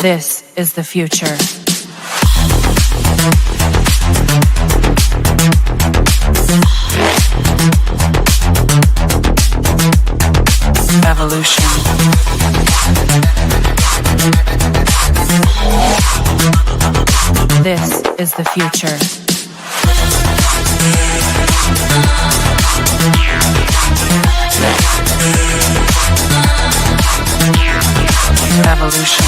This is the future. Evolution. This is the future. Evolution.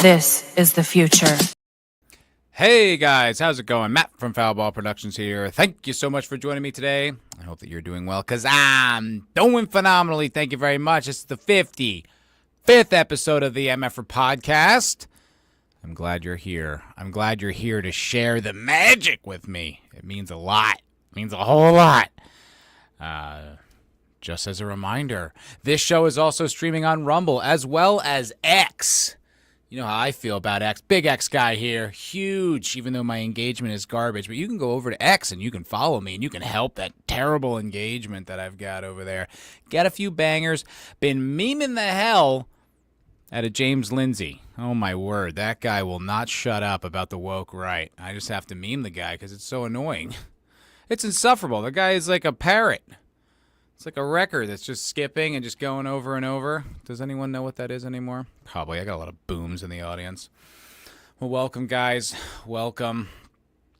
This is the future. Hey guys, how's it going? Matt from Foulball Productions here. Thank you so much for joining me today. I hope that you're doing well because I'm doing phenomenally. Thank you very much. It's the 55th episode of the MFer Podcast. I'm glad you're here. I'm glad you're here to share the magic with me. It means a lot. It means a whole lot. Just as a reminder, this show is also streaming on Rumble as well as X. You know how I feel about X. Big X guy here. Huge, even though my engagement is garbage. But you can go over to X and you can follow me and you can help that terrible engagement that I've got over there. Got a few bangers. Been memeing the hell out of James Lindsay. Oh, my word. That guy will not shut up about the woke right. I just have to meme the guy because it's so annoying. It's insufferable. The guy is like a parrot. It's like a record that's just skipping and just going over and over. Does anyone know what that is anymore? Probably. I got a lot of booms in the audience. Well, welcome, guys. Welcome.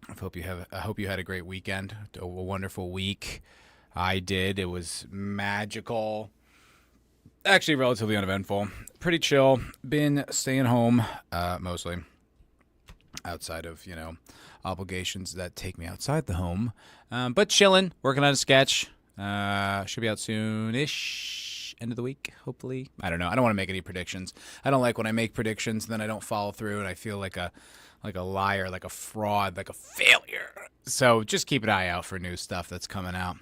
I hope you had a great weekend, a wonderful week. I did. It was magical. Actually, relatively uneventful. Pretty chill. Been staying home, mostly. Outside of, obligations that take me outside the home. But chilling, working on a sketch. Should be out soon-ish, end of the week, hopefully. I don't know. I don't want to make any predictions. I don't like when I make predictions and then I don't follow through and I feel like a liar, like a fraud, like a failure. So just keep an eye out for new stuff that's coming out.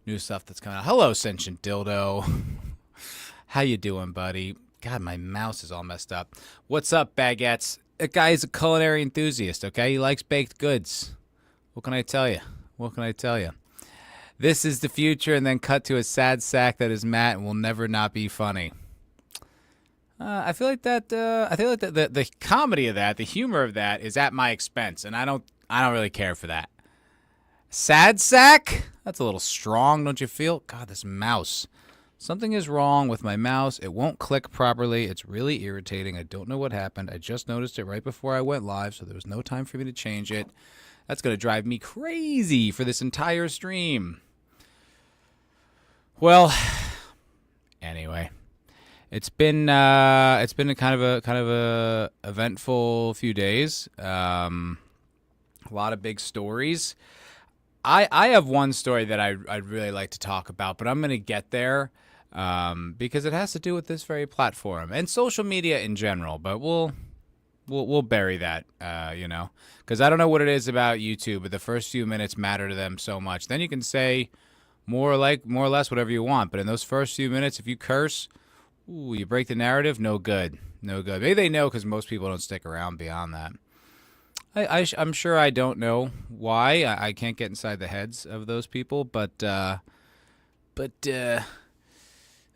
Hello, Sentient Dildo. How you doing, buddy? God, my mouse is all messed up. What's up, baguettes? That guy is a culinary enthusiast, okay? He likes baked goods. What can I tell you? This is the future, and then cut to a sad sack that is Matt and will never not be funny. I feel like that. The comedy of that, the humor of that, is at my expense, and I don't really care for that. Sad sack? That's a little strong, don't you feel? God, this mouse. Something is wrong with my mouse. It won't click properly. It's really irritating. I don't know what happened. I just noticed it right before I went live, so there was no time for me to change it. That's going to drive me crazy for this entire stream. Well, anyway, it's been a kind of a eventful few days. A lot of big stories. I have one story that I'd really like to talk about, but I'm going to get there because it has to do with this very platform and social media in general. But we'll bury that, because I don't know what it is about YouTube, but the first few minutes matter to them so much. Then you can say more or less whatever you want, but in those first few minutes, if you curse, you break the narrative. No good. Maybe they know because most people don't stick around beyond that. I'm sure I don't know why. I can't get inside the heads of those people, but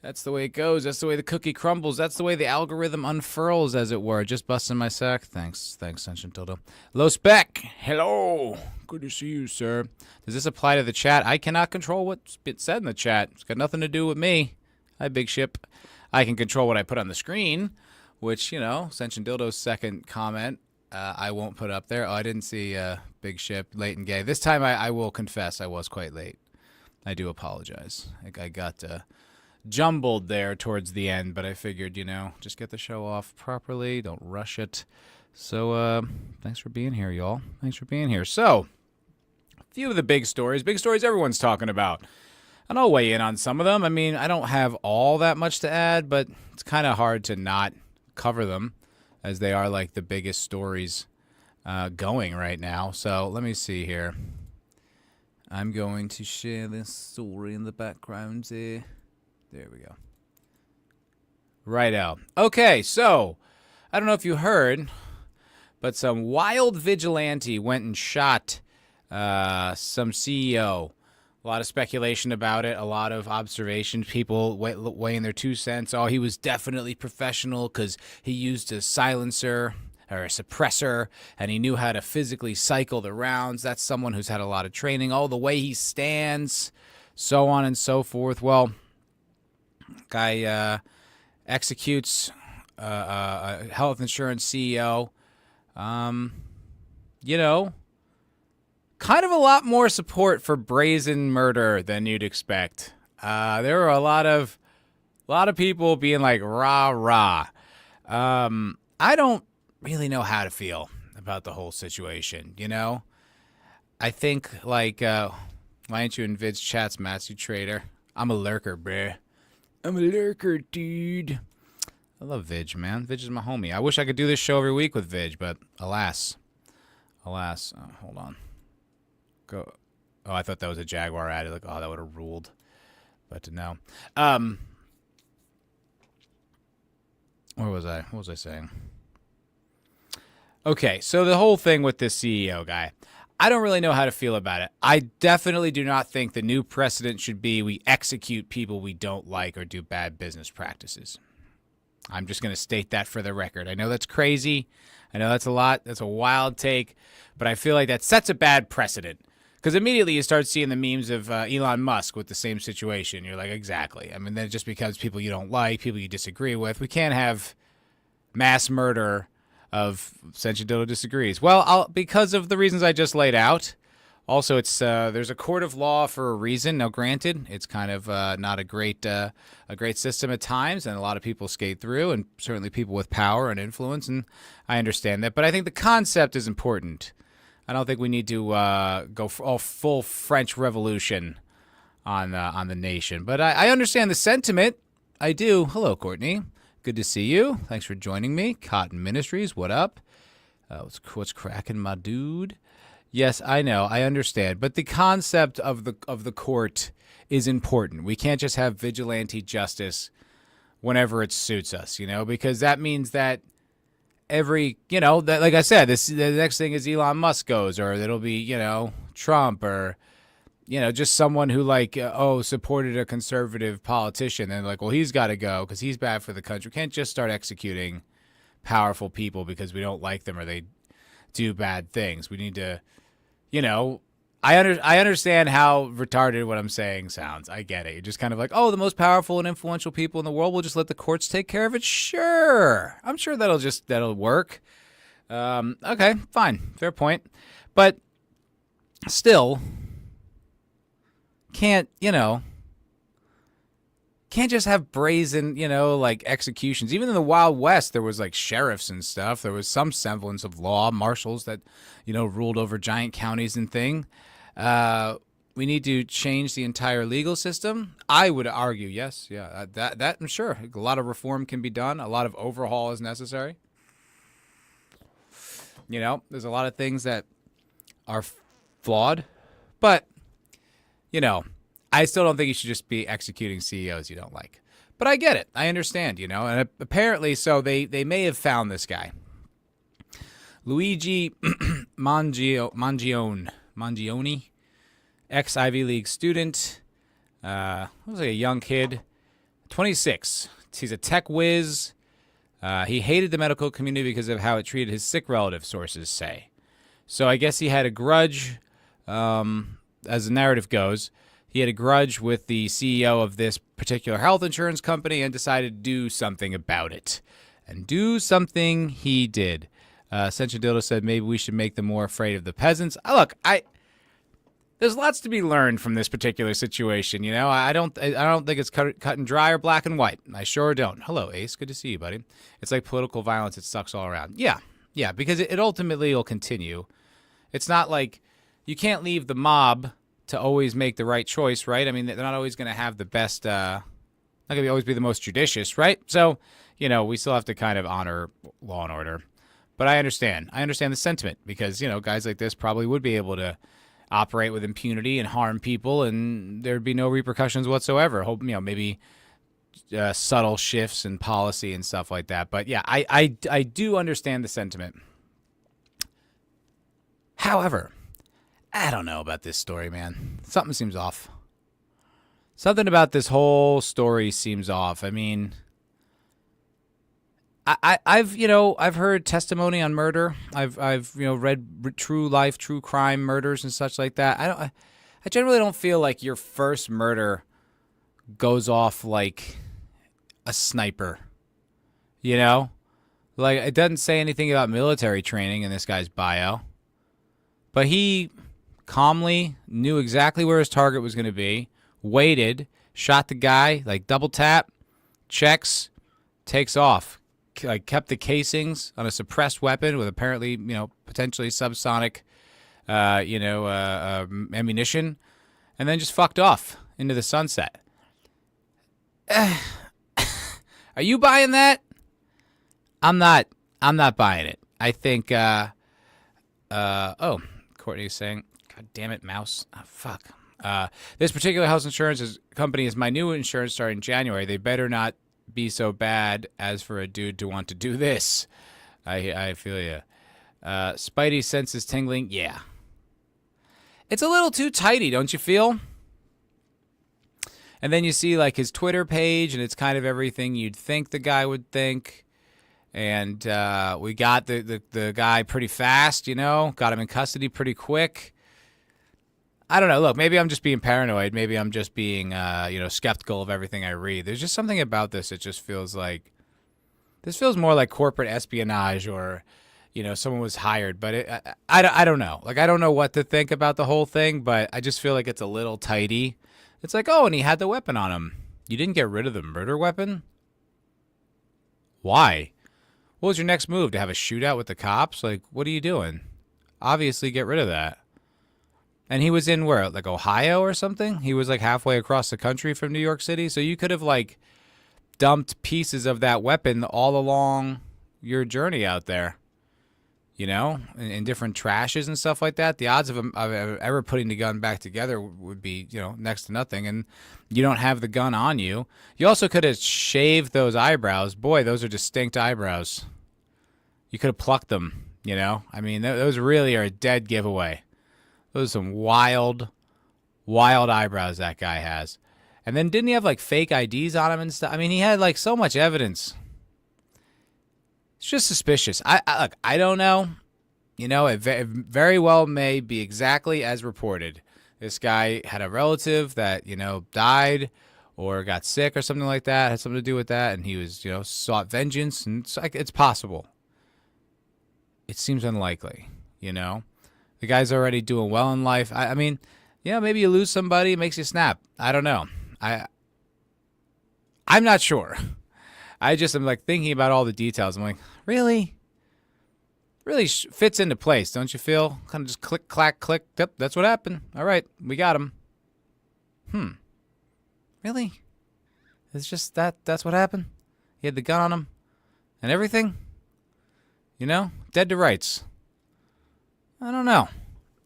That's the way it goes. That's the way the cookie crumbles. That's the way the algorithm unfurls, as it were. Just busting my sack. Thanks, Sentient Dildo. Low Spec. Hello. Good to see you, sir. Does this apply to the chat? I cannot control what's been said in the chat. It's got nothing to do with me. Hi, Big Ship. I can control what I put on the screen, which, Sentient Dildo's second comment, I won't put up there. Oh, I didn't see Big Ship, late and gay. This time I will confess I was quite late. I do apologize. I got jumbled there towards the end, but I figured, just get the show off properly. Don't rush it. So thanks for being here, y'all. Thanks for being here. So, a few of the big stories everyone's talking about. And I'll weigh in on some of them. I mean, I don't have all that much to add, but it's kind of hard to not cover them as they are like the biggest stories going right now. So let me see here. I'm going to share this story in the background here. There we go. Right out. Okay, so I don't know if you heard, but some wild vigilante went and shot some CEO. A lot of speculation about it, a lot of observations, people weighing their 2 cents. Oh, he was definitely professional because he used a silencer or a suppressor, and he knew how to physically cycle the rounds. That's someone who's had a lot of training. Oh, the way he stands, so on and so forth. Well, guy executes a health insurance CEO. Kind of a lot more support for brazen murder than you'd expect. There were a lot of people being like rah rah. I don't really know how to feel about the whole situation. I think why ain't you in Vid's chats, Matthew Trader? I'm a lurker, bruh. I'm a lurker, dude. I love Vidge, man. Vidge is my homie. I wish I could do this show every week with Vidge, but alas. Hold on. Go. Oh, I thought that was a Jaguar ad. Like, oh, that would have ruled. But no. Where was I? What was I saying? Okay, so the whole thing with this CEO guy, I don't really know how to feel about it. I definitely do not think the new precedent should be we execute people we don't like or do bad business practices. I'm just going to state that for the record. I know that's crazy. I know that's a lot. That's a wild take. But I feel like that sets a bad precedent. Because immediately you start seeing the memes of Elon Musk with the same situation. You're like, exactly. I mean, then it just becomes people you don't like, people you disagree with. We can't have mass murder of Sentient Dildo disagrees. Well, because of the reasons I just laid out. Also, it's there's a court of law for a reason. Now, granted, it's kind of not a great system at times, and a lot of people skate through, and certainly people with power and influence, and I understand that. But I think the concept is important. I don't think we need to go all full French Revolution on the nation. But I understand the sentiment. I do. Hello, Courtney. Good to see you. Thanks for joining me. Cotton Ministries, what up? What's cracking, my dude? Yes, I know. I understand. But the concept of the court is important. We can't just have vigilante justice whenever it suits us, because that means that that, like I said, the next thing is Elon Musk goes, or it'll be, Trump, or, just someone who supported a conservative politician. And well, he's got to go because he's bad for the country. We can't just start executing powerful people because we don't like them or they do bad things. We need to, I understand how retarded what I'm saying sounds. I get it. You're just kind of like, oh, the most powerful and influential people in the world will just let the courts take care of it. Sure. I'm sure that'll work. Okay, fine. Fair point. But still can't just have brazen, executions. Even in the Wild West, there was sheriffs and stuff. There was some semblance of law, marshals that, ruled over giant counties and thing. We need to change the entire legal system. I would argue, yes. Yeah, that I'm sure. A lot of reform can be done. A lot of overhaul is necessary. There's a lot of things that are flawed. But, I still don't think you should just be executing CEOs you don't like. But I get it. I understand, And apparently, so they may have found this guy. Luigi Mangione, ex-Ivy League student. Was a young kid. 26. He's a tech whiz. He hated the medical community because of how it treated his sick relative, sources say. So I guess he had a grudge, as the narrative goes. He had a grudge with the CEO of this particular health insurance company and decided to do something about it. And do something he did. Censorship said maybe we should make them more afraid of the peasants. Look, there's lots to be learned from this particular situation. You know, I don't think it's cut and dry or black and white. I sure don't. Hello, Ace. Good to see you, buddy. It's like political violence. It sucks all around. Yeah, because it ultimately will continue. It's not like you can't leave the mob to always make the right choice, right? I mean, they're not always going to have the best, not going to always be the most judicious, right? So, you know, we still have to kind of honor law and order. But I understand. I understand the sentiment because, you know, guys like this probably would be able to operate with impunity and harm people, and there'd be no repercussions whatsoever. Hope, you know, maybe subtle shifts in policy and stuff like that. But yeah, I do understand the sentiment. However, I don't know about this story, man. Something seems off. Something about this whole story seems off. I mean, I've heard testimony on murder. I've read true life, true crime murders and such like that. I generally don't feel like your first murder goes off like a sniper. You know? Like, it doesn't say anything about military training in this guy's bio. But he calmly knew exactly where his target was going to be, waited, shot the guy, like double tap, checks, takes off. Like kept the casings on a suppressed weapon with apparently, you know, potentially subsonic, ammunition, and then just fucked off into the sunset. Are you buying that? I'm not buying it. I think. Courtney's saying, "God damn it, mouse! Oh, fuck." This particular health insurance company is my new insurance starting in January. They better not be so bad as for a dude to want to do this. I feel you. Spidey senses tingling. Yeah. It's a little too tighty, don't you feel? And then you see like his Twitter page, and it's kind of everything you'd think the guy would think. And we got the guy pretty fast, you know, got him in custody pretty quick. I don't know. Look, maybe I'm just being paranoid. Maybe I'm just being, skeptical of everything I read. There's just something about this. It just feels like this feels more like corporate espionage, or, you know, someone was hired. But I don't know. Like, I don't know what to think about the whole thing, but I just feel like it's a little tighty. It's like, oh, and he had the weapon on him. You didn't get rid of the murder weapon? Why? What was your next move? To have a shootout with the cops? Like, what are you doing? Obviously, get rid of that. And he was in where? Like Ohio or something? He was like halfway across the country from New York City. So you could have like dumped pieces of that weapon all along your journey out there. You know, in different trashes and stuff like that. The odds of ever putting the gun back together would be, you know, next to nothing. And you don't have the gun on you. You also could have shaved those eyebrows. Boy, those are distinct eyebrows. You could have plucked them, you know. I mean, those really are a dead giveaway. Those are some wild eyebrows that guy has. And then didn't he have like fake IDs on him and stuff? I mean, he had like so much evidence. It's just suspicious. I don't know. You know, it very well may be exactly as reported. This guy had a relative that, you know, died or got sick or something like that, had something to do with that, and he was, you know, sought vengeance, and it's possible. It seems unlikely, you know. The guy's already doing well in life. I mean, yeah, maybe you lose somebody, it makes you snap. I don't know. I'm not sure. I just am like thinking about all the details. I'm like, really? Really fits into place, don't you feel? Kind of just click, clack, click. Yep, that's what happened. All right, we got him. Really? It's just that's what happened? He had the gun on him and everything? You know? Dead to rights. I don't know.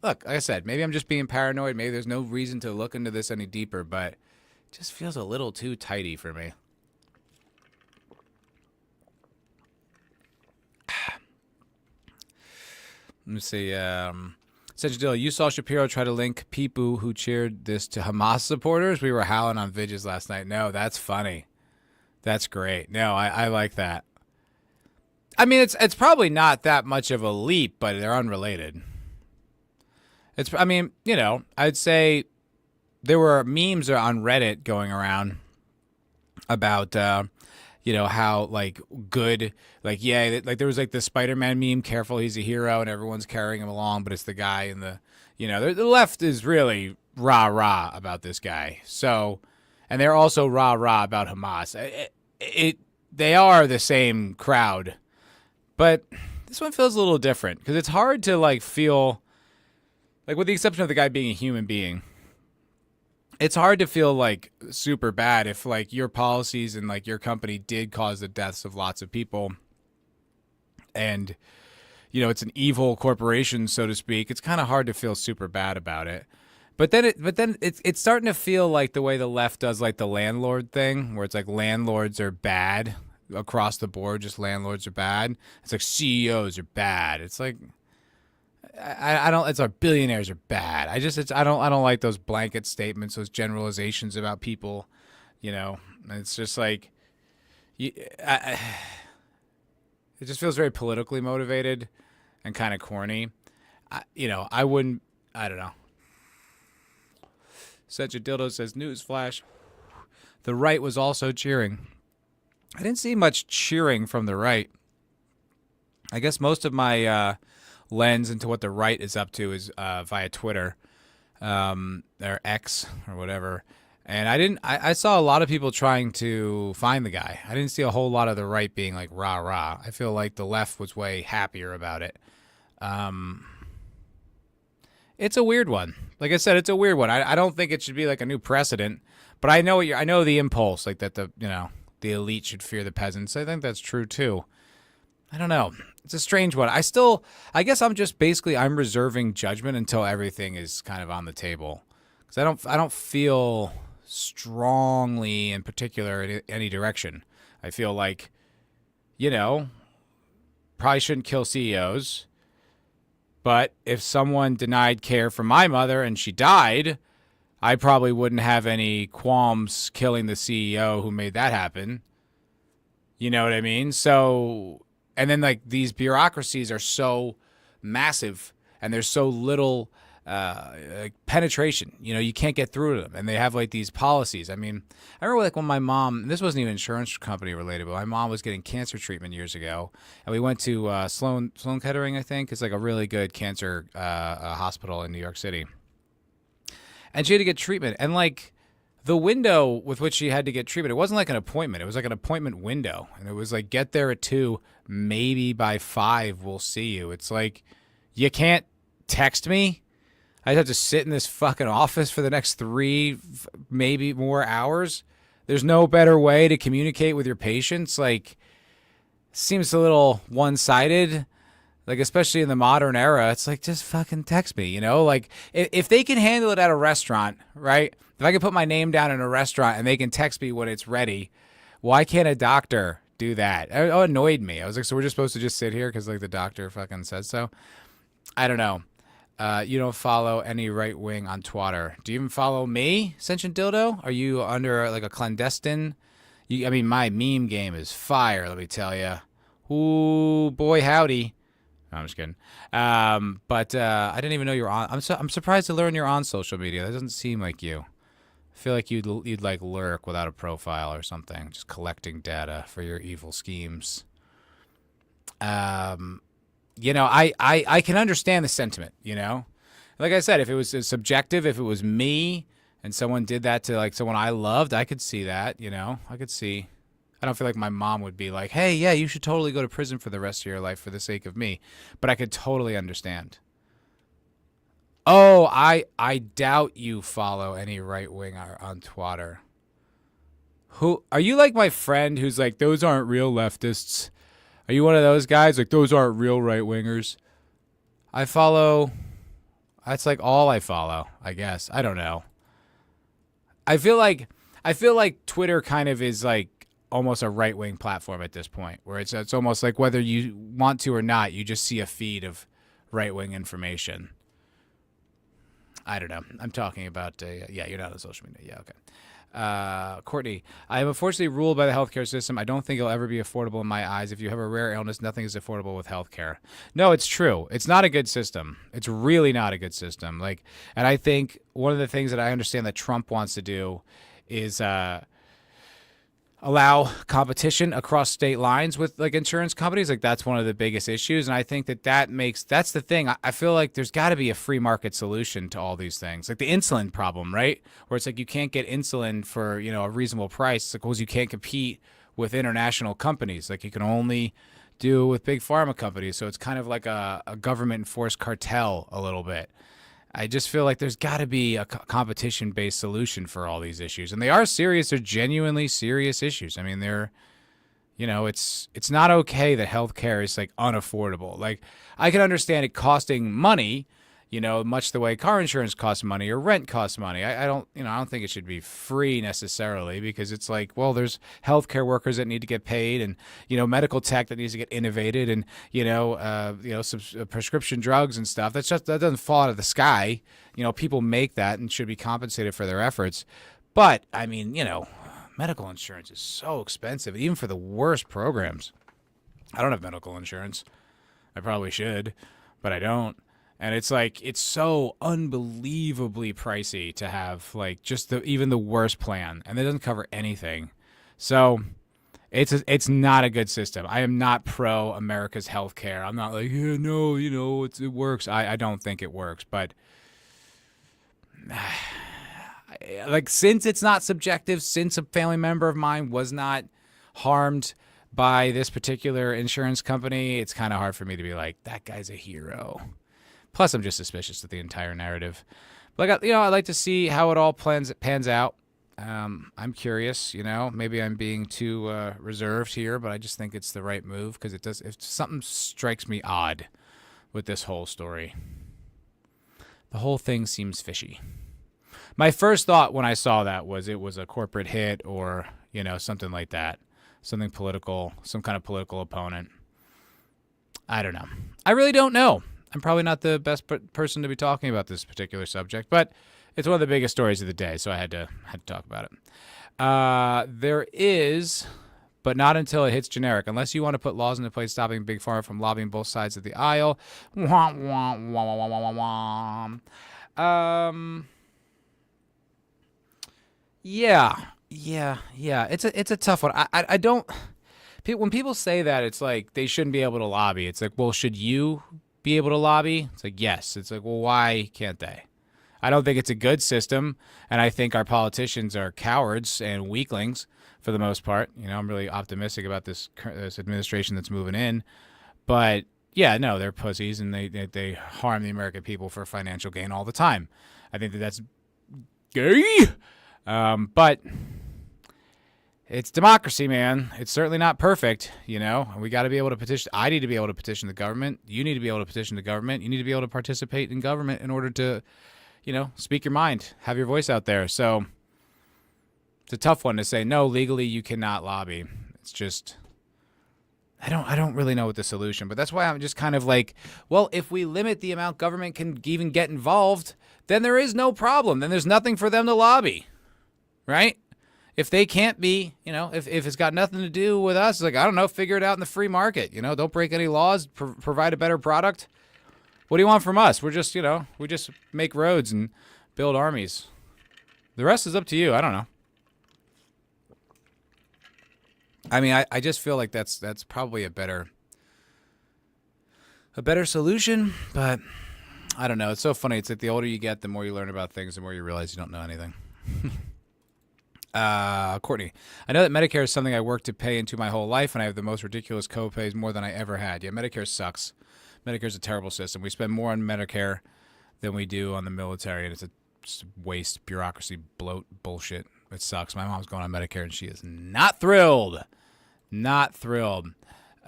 Look, like I said, maybe I'm just being paranoid. Maybe there's no reason to look into this any deeper, but it just feels a little too tighty for me. Let me see. Censorship, you saw Shapiro try to link people who cheered this to Hamas supporters? We were howling on Vidges last night. No, that's funny. That's great. No, I like that. I mean, it's probably not that much of a leap, but they're unrelated. I mean, I'd say there were memes on Reddit going around about, how like good, like, yeah, like there was like the Spider-Man meme, careful, he's a hero, and everyone's carrying him along, but it's the guy in the left is really rah-rah about this guy. So, and they're also rah-rah about Hamas. They are the same crowd, but this one feels a little different because it's hard to like feel, like with the exception of the guy being a human being, it's hard to feel like super bad if like your policies and like your company did cause the deaths of lots of people and it's an evil corporation, so to speak. It's kind of hard to feel super bad about it. But then it's starting to feel like the way the left does like the landlord thing, where it's like landlords are bad across the board, just landlords are bad. It's like CEOs are bad. It's like I don't. It's like billionaires are bad. I don't like those blanket statements, those generalizations about people. It's just like, it just feels very politically motivated and kind of corny. I wouldn't. I don't know. Such a dildo says newsflash. The right was also cheering. I didn't see much cheering from the right. I guess most of my lens into what the right is up to is via Twitter, or X or whatever. And I saw a lot of people trying to find the guy. I didn't see a whole lot of the right being like rah rah. I feel like the left was way happier about it. It's a weird one. Like I said, it's a weird one. I don't think it should be like a new precedent, but I know the impulse, like that the elite should fear the peasants. I think that's true too. I don't know. It's a strange one. I guess I'm reserving judgment until everything is kind of on the table, because I don't feel strongly in particular in any direction. I feel like, probably shouldn't kill CEOs. But if someone denied care for my mother and she died, I probably wouldn't have any qualms killing the CEO who made that happen. You know what I mean? So, and then like these bureaucracies are so massive and there's so little penetration. You can't get through to them, and they have like these policies. I mean, I remember like when my mom, this wasn't even insurance company related, but my mom was getting cancer treatment years ago, and we went to Sloan Kettering, I think. It's like a really good cancer hospital in New York City, and she had to get treatment, and like the window with which she had to get treatment, it wasn't like an appointment. It was like an appointment window, and it was like, get there at 2, maybe by 5 we'll see you. It's like, you can't text me. I'd have to sit in this fucking office for the next 3, maybe more hours. There's no better way to communicate with your patients. Like, seems a little one-sided. Like, especially in the modern era, it's like, just fucking text me, Like, if they can handle it at a restaurant, right? If I can put my name down in a restaurant and they can text me when it's ready, why can't a doctor do that? It annoyed me. I was like, so we're just supposed to just sit here because, like, the doctor fucking says so? I don't know. You don't follow any right wing on Twitter. Do you even follow me, Sentient Dildo? Are you under like a clandestine? My meme game is fire, let me tell you. Ooh, boy, howdy. No, I'm just kidding. But I didn't even know you were on. I'm surprised to learn you're on social media. That doesn't seem like you. I feel like you'd like lurk without a profile or something, just collecting data for your evil schemes. I can understand the sentiment, Like I said, if it was subjective, if it was me and someone did that to like someone I loved, I could see that, I could see. I don't feel like my mom would be like, hey, yeah, you should totally go to prison for the rest of your life for the sake of me. But I could totally understand. Oh, I doubt you follow any right wing on Twitter. Who are you, like my friend who's like, those aren't real leftists? Are you one of those guys? Like, those aren't real right-wingers? That's like all I follow, I guess. I don't know. I feel like Twitter kind of is like almost a right-wing platform at this point, where it's almost like whether you want to or not, you just see a feed of right-wing information. I don't know. I'm talking about, you're not on social media. Yeah, okay. Courtney, I am unfortunately ruled by the healthcare system. I don't think it'll ever be affordable in my eyes. If you have a rare illness, nothing is affordable with healthcare. No, it's true. It's not a good system. It's really not a good system. And I think one of the things that I understand that Trump wants to do is allow competition across state lines with insurance companies. That's one of the biggest issues. And I think that's the thing. I feel like there's got to be a free market solution to all these things. Like the insulin problem, right? Where it's you can't get insulin for, a reasonable price. It's you can't compete with international companies. You can only do with big pharma companies. So it's kind of like a government enforced cartel a little bit. I just feel like there's got to be a competition-based solution for all these issues. And they are serious. They're genuinely serious issues. I mean, it's not okay that healthcare is unaffordable. I can understand it costing money, much the way car insurance costs money or rent costs money. I don't think it should be free necessarily, because it's there's healthcare workers that need to get paid, and medical tech that needs to get innovated, and some prescription drugs and stuff. That doesn't fall out of the sky. People make that and should be compensated for their efforts. But I mean, medical insurance is so expensive, even for the worst programs. I don't have medical insurance. I probably should, but I don't. And it's so unbelievably pricey to have just even the worst plan, and it doesn't cover anything. So it's not a good system. I am not pro America's healthcare. I'm not it works. I don't think it works, but since it's not subjective, since a family member of mine was not harmed by this particular insurance company, it's kind of hard for me to be that guy's a hero. Plus, I'm just suspicious of the entire narrative. But I'd like to see how it all pans out. I'm curious. Maybe I'm being too reserved here, but I just think it's the right move, because if something strikes me odd with this whole story, the whole thing seems fishy. My first thought when I saw that was it was a corporate hit, or something like that, something political, some kind of political opponent. I don't know. I really don't know. I'm probably not the best person to be talking about this particular subject, but it's one of the biggest stories of the day, so I had to talk about it. There is, but not until it hits generic, unless you want to put laws into place stopping Big Pharma from lobbying both sides of the aisle. Wah, wah, wah, wah, wah, wah, wah. Yeah. It's a tough one. I don't. When people say that, it's they shouldn't be able to lobby. It's well, should you be able to lobby? It's yes. It's well, why can't they? I don't think it's a good system, and I think our politicians are cowards and weaklings for the most part. I'm really optimistic about this administration that's moving in, but yeah, no, they're pussies, and they harm the American people for financial gain all the time. I think that's gay, but it's democracy, man. It's certainly not perfect, We got to be able to petition. I need to be able to petition the government. You need to be able to petition the government. You need to be able to participate in government in order to, speak your mind, have your voice out there. So it's a tough one to say, no, legally you cannot lobby. It's just, I don't really know what the solution, but that's why I'm just kind of well, if we limit the amount government can even get involved, then there is no problem. Then there's nothing for them to lobby, right? If they can't be, if it's got nothing to do with us, I don't know, figure it out in the free market. Don't break any laws, provide a better product. What do you want from us? We're just, we just make roads and build armies. The rest is up to you. I don't know. I mean, I just feel like that's probably a better solution, but I don't know. It's so funny. It's the older you get, the more you learn about things, the more you realize you don't know anything. Courtney, I know that Medicare is something I worked to pay into my whole life, and I have the most ridiculous co-pays, more than I ever had. Yeah, Medicare sucks. Medicare's a terrible system. We spend more on Medicare than we do on the military, and it's just waste, bureaucracy, bloat, bullshit. It sucks. My mom's going on Medicare, and she is not thrilled. Not thrilled.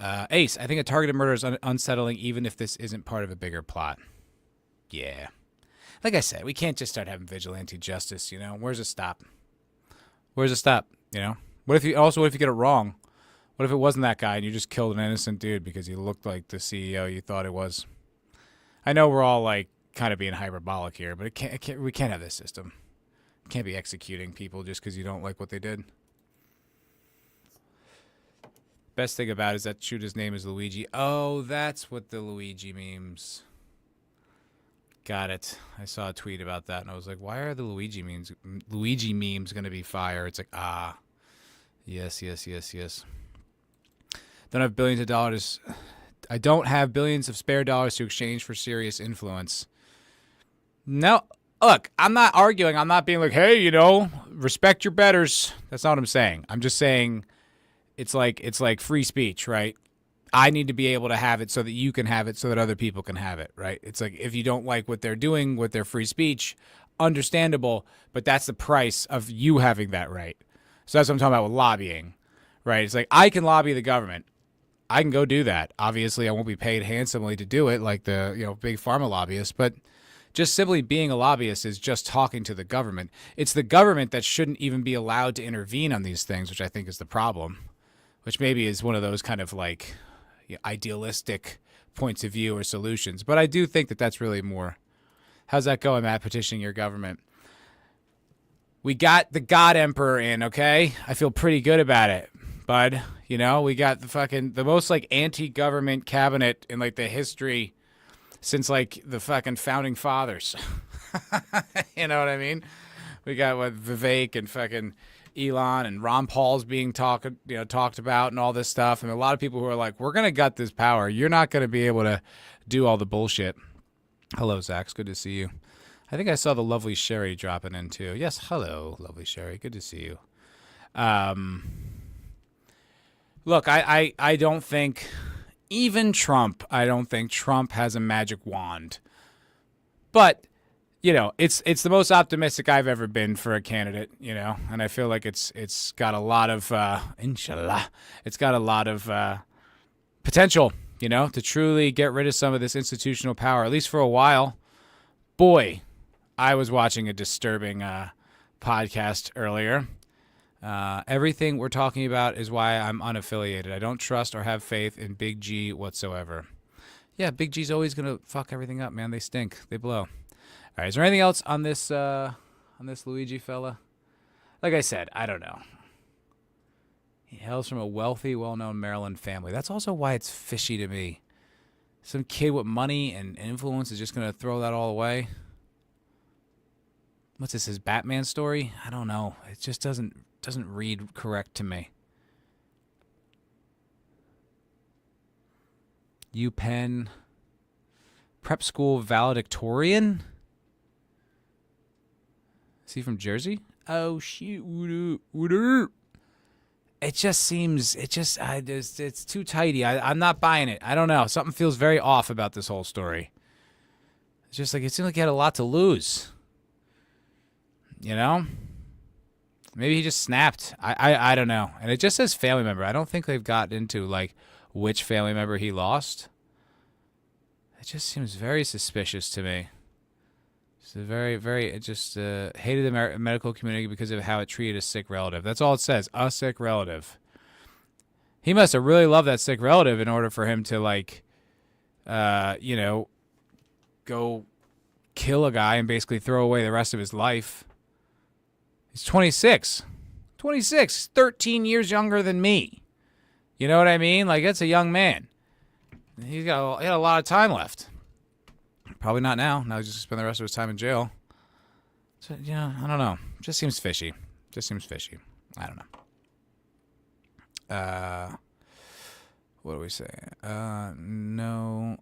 Ace, I think a targeted murder is unsettling, even if this isn't part of a bigger plot. Yeah. Like I said, we can't just start having vigilante justice, Where's it stop? Where's it stop? What if you get it wrong? What if it wasn't that guy and you just killed an innocent dude because he looked like the CEO you thought it was? I know we're all kind of being hyperbolic here, but we can't have this system. Can't be executing people just because you don't like what they did. Best thing about it is that shooter's name is Luigi. Oh, that's what the Luigi memes. Got it. I saw a tweet about that, and I was like, why are the Luigi memes going to be fire? It's like, yes. Don't have billions of dollars. I don't have billions of spare dollars to exchange for serious influence. No, look, I'm not arguing. I'm not being like, hey, respect your betters. That's not what I'm saying. I'm just saying it's like free speech, right? I need to be able to have it so that you can have it so that other people can have it, right? It's like if you don't like what they're doing with their free speech, understandable, but that's the price of you having that right. So that's what I'm talking about with lobbying, right? It's like I can lobby the government. I can go do that. Obviously, I won't be paid handsomely to do it like the big pharma lobbyists, but just simply being a lobbyist is just talking to the government. It's the government that shouldn't even be allowed to intervene on these things, which I think is the problem, which maybe is one of those kind of like idealistic points of view or solutions. But I do think that that's really more. How's that going, Matt, petitioning your government? We got the God Emperor in, okay? I feel pretty good about it, bud. We got the most like anti-government cabinet in like the history since like the fucking founding fathers. You know what I mean? We got Vivek and fucking Elon and Ron Paul's being talked about and all this stuff. And a lot of people who are like, we're going to gut this power. You're not going to be able to do all the bullshit. Hello, Zach. It's good to see you. I think I saw the lovely Sherry dropping in too. Yes, hello, lovely Sherry. Good to see you. Look, I don't think, even Trump, I don't think Trump has a magic wand. But it's the most optimistic I've ever been for a candidate, and I feel like it's got a lot of, inshallah, it's got a lot of potential, to truly get rid of some of this institutional power, at least for a while. Boy, I was watching a disturbing podcast earlier. Everything we're talking about is why I'm unaffiliated. I don't trust or have faith in Big G whatsoever. Yeah, Big G's always going to fuck everything up, man. They stink. They blow. All right, is there anything else on this Luigi fella? Like I said, I don't know. He hails from a wealthy, well-known Maryland family. That's also why it's fishy to me. Some kid with money and influence is just going to throw that all away. What's this, his Batman story? I don't know. It just doesn't read correct to me. UPenn prep school valedictorian? Is he from Jersey? Oh, shoot. It just seems, it's too tidy. I'm not buying it. I don't know. Something feels very off about this whole story. It's just like, it seemed like he had a lot to lose. Maybe he just snapped. I don't know. And it just says family member. I don't think they've got into, like, which family member he lost. It just seems very suspicious to me. It just hated the medical community because of how it treated a sick relative. That's all it says, a sick relative. He must have really loved that sick relative in order for him to, like, go kill a guy and basically throw away the rest of his life. He's 26. 26, 13 years younger than me. You know what I mean? Like, that's a young man. He had a lot of time left. Probably not now. Now he's just spend the rest of his time in jail. So, I don't know. Just seems fishy. I don't know. What do we say? No.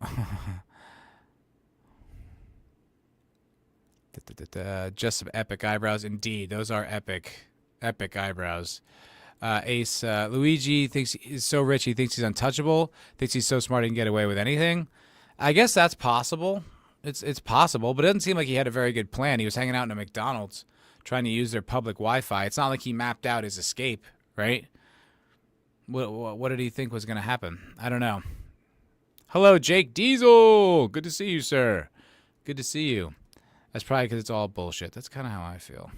Just some epic eyebrows. Indeed, those are epic eyebrows. Ace, Luigi thinks he's so rich he thinks he's untouchable, thinks he's so smart he can get away with anything. I guess that's possible. It's possible, but it doesn't seem like he had a very good plan. He was hanging out in a McDonald's trying to use their public Wi-Fi. It's not like he mapped out his escape, right? What did he think was going to happen? I don't know. Hello, Jake Diesel. Good to see you, sir. Good to see you. That's probably because it's all bullshit. That's kind of how I feel.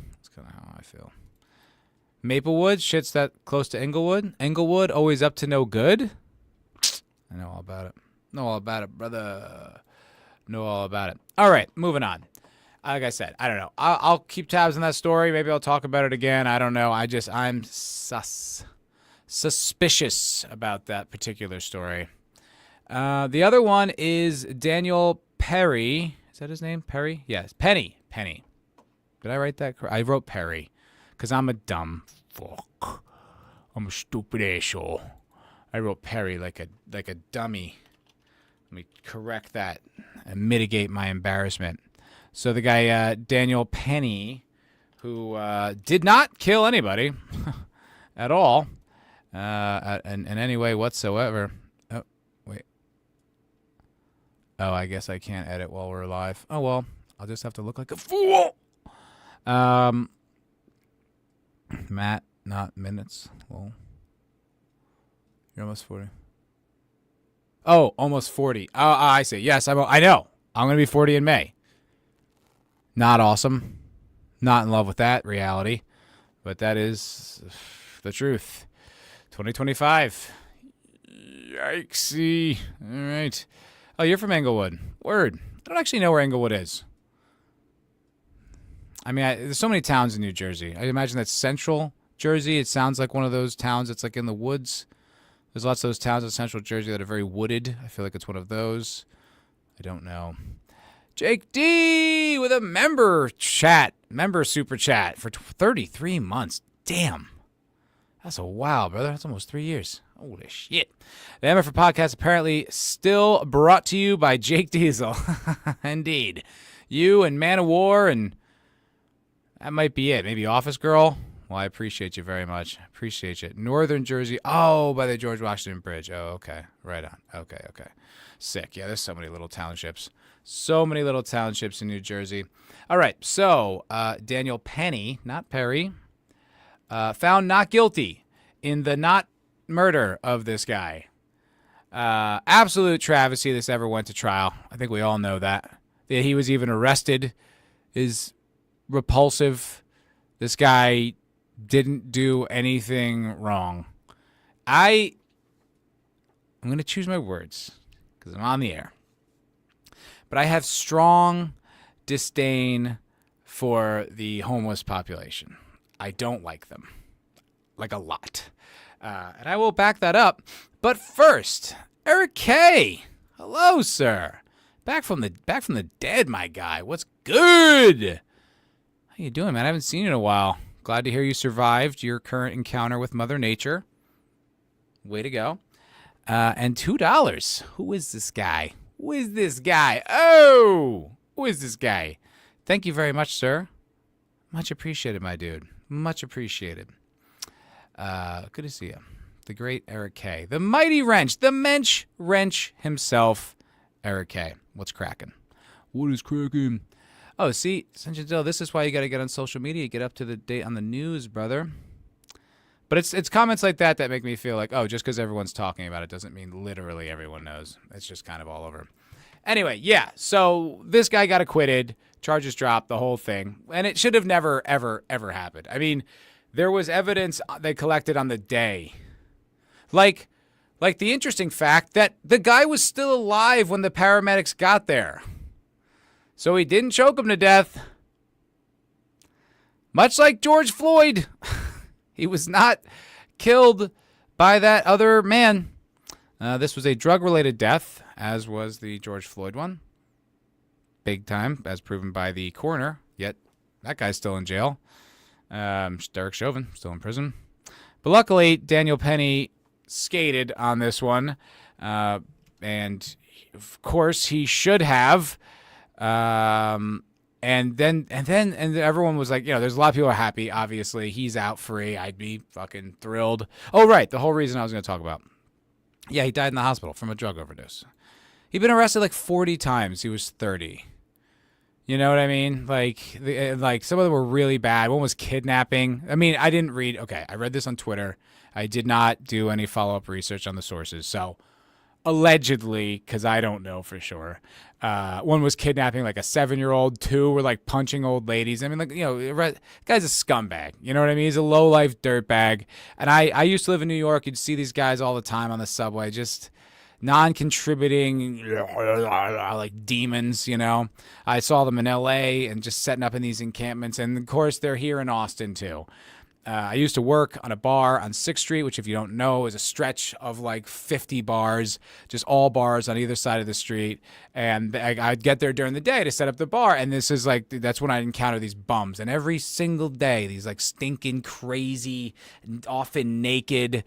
Maplewood, shit's that close to Englewood. Englewood, always up to no good. I know all about it. Know all about it, brother. Know all about it. All right, moving on. like I said, I don't know. I'll keep tabs on that story. Maybe I'll talk about it again. I don't know. I'm suspicious about that particular story. The other one is Daniel Perry. Is that his name? Perry? Yes. Penny. Did I write that correct? I wrote Perry because I'm a dumb fuck. I'm a stupid asshole. I wrote Perry like a dummy. Let me correct that and mitigate my embarrassment. So the guy, Daniel Penny, who did not kill anybody at all in any way whatsoever. Oh, wait. Oh, I guess I can't edit while we're live. Oh, well, I'll just have to look like a fool. Matt, not minutes. Well, you're almost 40. Oh, almost 40. Oh, I see. Yes, I know. I'm going to be 40 in May. Not awesome. Not in love with that reality. But that is the truth. 2025. Yikesy. All right. Oh, you're from Englewood. Word. I don't actually know where Englewood is. I mean, there's so many towns in New Jersey. I imagine that's central Jersey. It sounds like one of those towns that's like in the woods. There's lots of those towns in central Jersey that are very wooded. I feel like it's one of those. I don't know. Jake D with a member super chat for 33 months. Damn. That's a wow, brother. That's almost 3 years. Holy shit. The MFer Podcast apparently still brought to you by Jake Diesel. Indeed. You and Man of War, and that might be it. Maybe Office Girl. Well, I appreciate you very much. Appreciate you. Northern Jersey. Oh, by the George Washington Bridge. Oh, okay. Right on. Okay. Sick. Yeah, there's so many little townships. So many little townships in New Jersey. All right. So, Daniel Penny, not Perry, found not guilty in the not murder of this guy. Absolute travesty this ever went to trial. I think we all know that. That he was even arrested is repulsive. This guy didn't do anything wrong. I'm going to choose my words because I'm on the air. But I have strong disdain for the homeless population. I don't like them. Like a lot. And I will back that up. But first, Eric K. Hello, sir. Back from the dead, my guy. What's good? How you doing, man? I haven't seen you in a while. Glad to hear you survived your current encounter with Mother Nature. Way to go. And $2. Who is this guy? Who is this guy? Oh! Who is this guy? Thank you very much, sir. Much appreciated, my dude. Much appreciated. Good to see you. The great Eric K. The mighty wrench. The mensch wrench himself. Eric K. What's cracking? What is cracking? Oh, see, Censorship, this is why you got to get on social media, get up to the date on the news, brother. But it's comments like that that make me feel like, oh, just because everyone's talking about it doesn't mean literally everyone knows. It's just kind of all over. Anyway, yeah, so this guy got acquitted, charges dropped, the whole thing, and it should have never, ever, ever happened. I mean, there was evidence they collected on the day. Like the interesting fact that the guy was still alive when the paramedics got there. So he didn't choke him to death. Much like George Floyd, he was not killed by that other man. This was a drug-related death, as was the George Floyd one. Big time, as proven by the coroner. Yet that guy's still in jail. Derek Chauvin, still in prison. But luckily, Daniel Penny skated on this one. And, of course, he should have. And then everyone was like, there's a lot of people are happy. Obviously, he's out free. I'd be fucking thrilled. Oh, right. The whole reason I was going to talk about. Yeah, he died in the hospital from a drug overdose. He'd been arrested like 40 times. He was 30. You know what I mean? Like some of them were really bad. One was kidnapping. I mean, I didn't read. Okay, I read this on Twitter. I did not do any follow-up research on the sources. So allegedly, because I don't know for sure. One was kidnapping like a 7-year-old. 2 were like punching old ladies. I mean, guy's a scumbag. You know what I mean? He's a low-life dirtbag. And I used to live in New York. You'd see these guys all the time on the subway. Just non-contributing, like demons, you know. I saw them in LA and just setting up in these encampments. And of course, they're here in Austin too. I used to work on a bar on 6th Street, which if you don't know is a stretch of like 50 bars, just all bars on either side of the street. And I'd get there during the day to set up the bar. And this is like, that's when I encounter these bums. And every single day, these like stinking, crazy, often naked,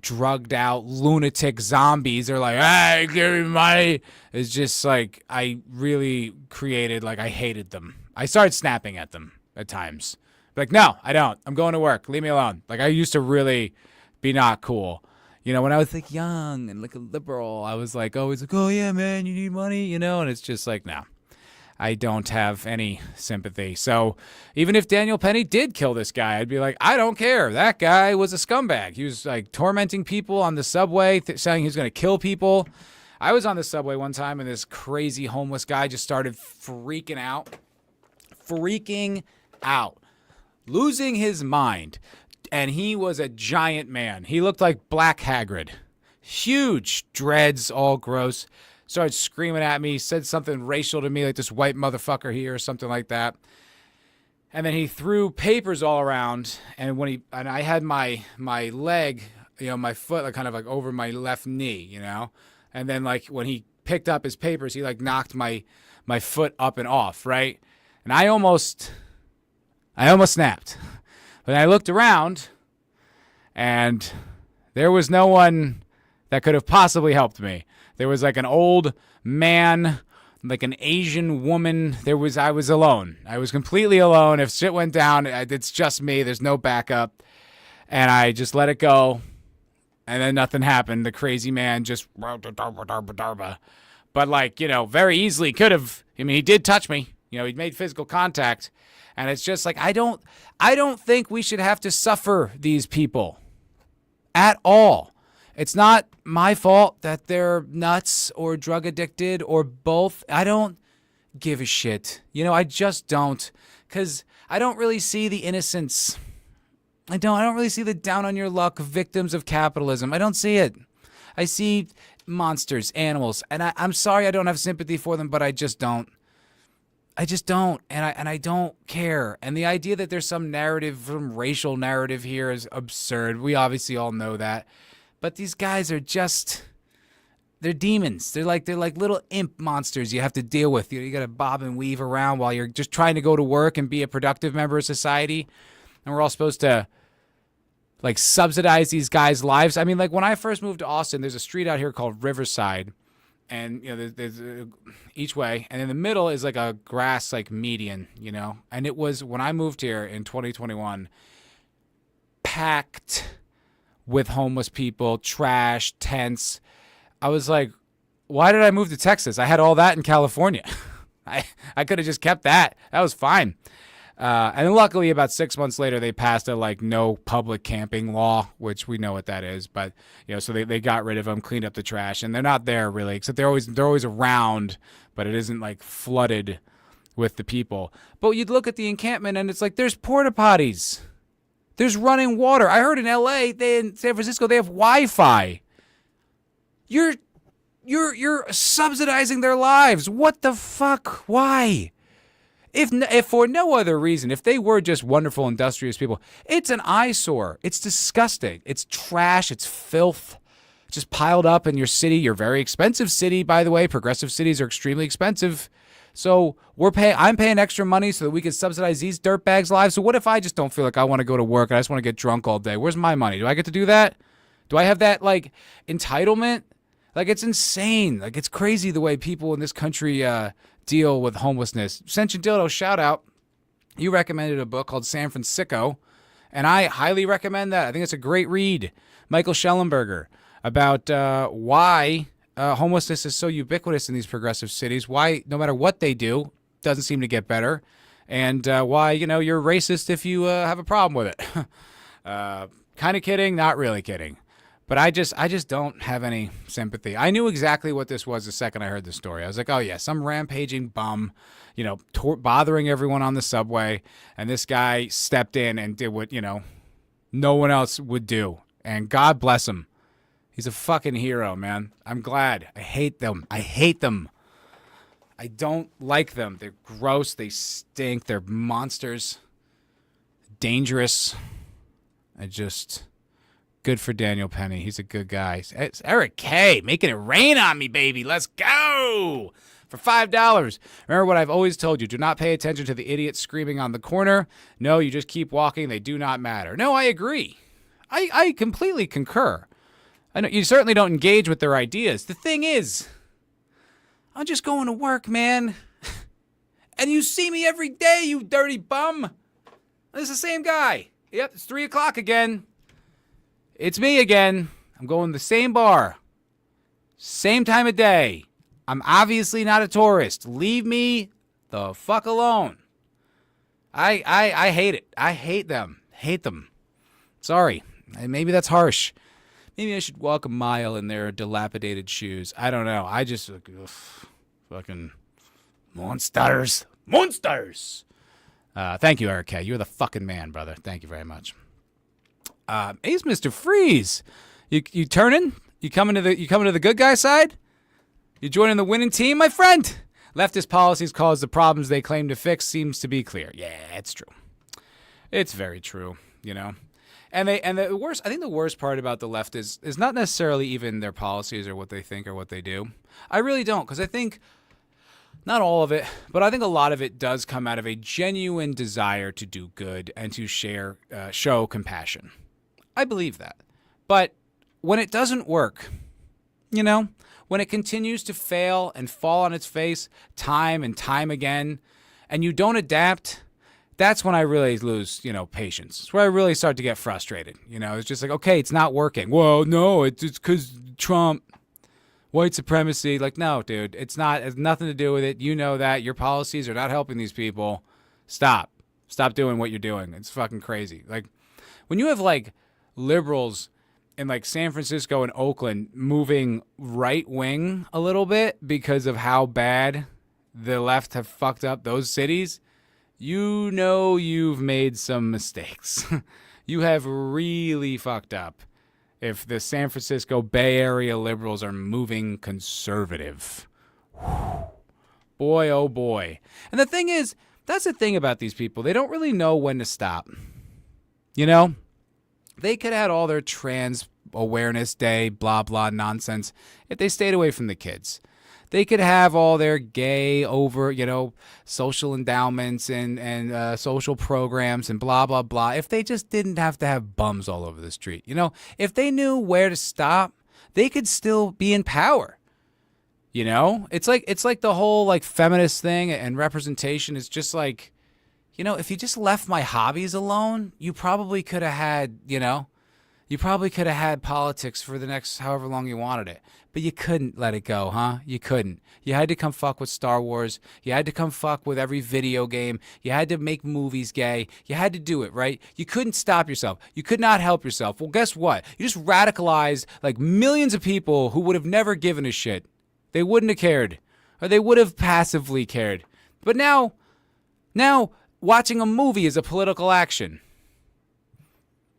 drugged out, lunatic zombies. They're like, hey, give me money. It's just like, I really created, like, I hated them. I started snapping at them at times. Like, no, I don't. I'm going to work. Leave me alone. Like, I used to really be not cool. When I was like young and like a liberal, I was like always like, oh yeah, man, you need money, and it's just like, no, I don't have any sympathy. So even if Daniel Penny did kill this guy, I'd be like, I don't care. That guy was a scumbag. He was like tormenting people on the subway, saying he was going to kill people. I was on the subway one time and this crazy homeless guy just started freaking out, losing his mind. And he was a giant man. He looked like Black Hagrid. Huge dreads, all gross. Started screaming at me, said something racial to me, like this white motherfucker here or something like that. And then he threw papers all around. And I had my leg, my foot like kind of like over my left knee, And then like when he picked up his papers, he like knocked my foot up and off, right? And I almost snapped. But I looked around, and there was no one that could have possibly helped me. There was like an old man, like an Asian woman. I was alone. I was completely alone. If shit went down, it's just me. There's no backup. And I just let it go, and then nothing happened. The crazy man just... But like, very easily could have... he did touch me. He made physical contact. And it's just like, I don't think we should have to suffer these people at all. It's not my fault that they're nuts or drug addicted or both. I don't give a shit. I just don't, because I don't really see the innocents. I don't really see the down on your luck victims of capitalism. I don't see it. I see monsters, animals, and I'm sorry I don't have sympathy for them, but I just don't. And I don't care. And the idea that there's some racial narrative here is absurd. We obviously all know that. But these guys are they're demons. They're like little imp monsters you have to deal with. You got to bob and weave around while you're just trying to go to work and be a productive member of society. And we're all supposed to like subsidize these guys' lives. I mean, like when I first moved to Austin, there's a street out here called Riverside. And, there's each way. And in the middle is like a grass, like median, And it was, when I moved here in 2021, packed with homeless people, trash, tents. I was like, why did I move to Texas? I had all that in California. I could have just kept that. That was fine. And luckily, about 6 months later, they passed a no public camping law, which we know what that is. But so they got rid of them, cleaned up the trash, and they're not there really, except they're always around, but it isn't like flooded with the people. But you'd look at the encampment, and it's like there's porta potties, there's running water. I heard in LA, in San Francisco, they have Wi-Fi. You're subsidizing their lives. What the fuck? Why? If for no other reason, if they were just wonderful, industrious people, it's an eyesore. It's disgusting. It's trash. It's filth. Just piled up in your city, your very expensive city, by the way. Progressive cities are extremely expensive. So I'm paying extra money so that we can subsidize these dirtbags' lives. So what if I just don't feel like I want to go to work and I just want to get drunk all day? Where's my money? Do I get to do that? Do I have that like entitlement? Like it's insane. Like it's crazy the way people in this country deal with homelessness. Sentient Dildo, shout out. You recommended a book called San Francisco, and I highly recommend that. I think it's a great read. Michael Schellenberger, about why homelessness is so ubiquitous in these progressive cities, why no matter what they do, it doesn't seem to get better, and why you're racist if you have a problem with it. Kind of kidding, not really kidding. But I just don't have any sympathy. I knew exactly what this was the second I heard the story. I was like, oh yeah, some rampaging bum, bothering everyone on the subway. And this guy stepped in and did what, no one else would do. And God bless him. He's a fucking hero, man. I'm glad. I hate them. I don't like them. They're gross. They stink. They're monsters. Dangerous. Good for Daniel Penny. He's a good guy. It's Eric K. making it rain on me, baby. Let's go. For $5. Remember what I've always told you. Do not pay attention to the idiots screaming on the corner. No, you just keep walking. They do not matter. No, I agree. I completely concur. I know you certainly don't engage with their ideas. The thing is, I'm just going to work, man. And you see me every day, you dirty bum. It's the same guy. Yep, it's 3 o'clock again. It's me again. I'm going to the same bar. Same time of day. I'm obviously not a tourist. Leave me the fuck alone. I hate it. I hate them. Hate them. Sorry. Maybe that's harsh. Maybe I should walk a mile in their dilapidated shoes. I don't know. I just fucking monsters. Monsters. Thank you, Eric K. You're the fucking man, brother. Thank you very much. He's Mr. Freeze. You turning? You coming to the good guy side? You joining the winning team, my friend? Leftist policies cause the problems they claim to fix seems to be clear. Yeah, it's true. It's very true, you know. And the worst, I think the worst part about the left is not necessarily even their policies or what they think or what they do. I really don't, because I think not all of it, but I think a lot of it does come out of a genuine desire to do good and to show compassion. I believe that. But when it doesn't work, you know, when it continues to fail and fall on its face time and time again, and you don't adapt, that's when I really lose, patience. It's where I really start to get frustrated. It's just like, okay, it's not working. Well, no, it's because Trump, white supremacy. Like, no, dude, it's not. It has nothing to do with it. You know that. Your policies are not helping these people. Stop doing what you're doing. It's fucking crazy. Like, when you have, like, liberals in, like, San Francisco and Oakland moving right-wing a little bit because of how bad the left have fucked up those cities, you know you've made some mistakes. You have really fucked up if the San Francisco Bay Area liberals are moving conservative. Boy, oh boy. And the thing is, that's the thing about these people. They don't really know when to stop. They could have had all their trans awareness day, blah, blah nonsense if they stayed away from the kids. They could have all their gay over, social endowments and social programs and blah, blah, blah. If they just didn't have to have bums all over the street. If they knew where to stop, they could still be in power. It's like the whole like feminist thing and representation is just like, if you just left my hobbies alone, you probably could have had, politics for the next however long you wanted it. But you couldn't let it go, huh? You couldn't. You had to come fuck with Star Wars. You had to come fuck with every video game. You had to make movies gay. You had to do it, right? You couldn't stop yourself. You could not help yourself. Well, guess what? You just radicalized like millions of people who would have never given a shit. They wouldn't have cared. Or they would have passively cared. But now watching a movie is a political action.